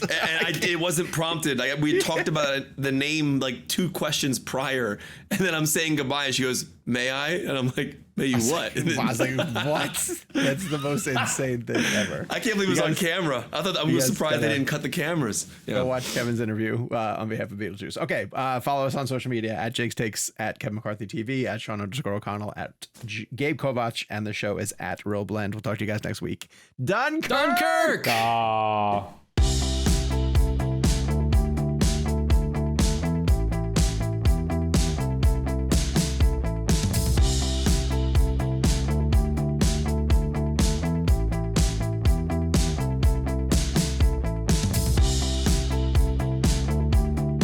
and it wasn't prompted. Like we talked about the name like 2 questions prior, and then I'm saying goodbye, and she goes, "May I?" And I'm like, "May you what?" I was like, "What?" That's the most insane thing ever. I can't believe it was on camera. I was surprised they didn't cut the cameras. Go watch Kevin's interview on behalf of Beetlejuice. Okay, follow us on social media at Jake's Takes, at Kevin McCarthy TV, at Sean_O'Connell, at Gabe Kovach, and the show is at ReelBlend. We'll talk to you guys next week. Dunkirk! Ah.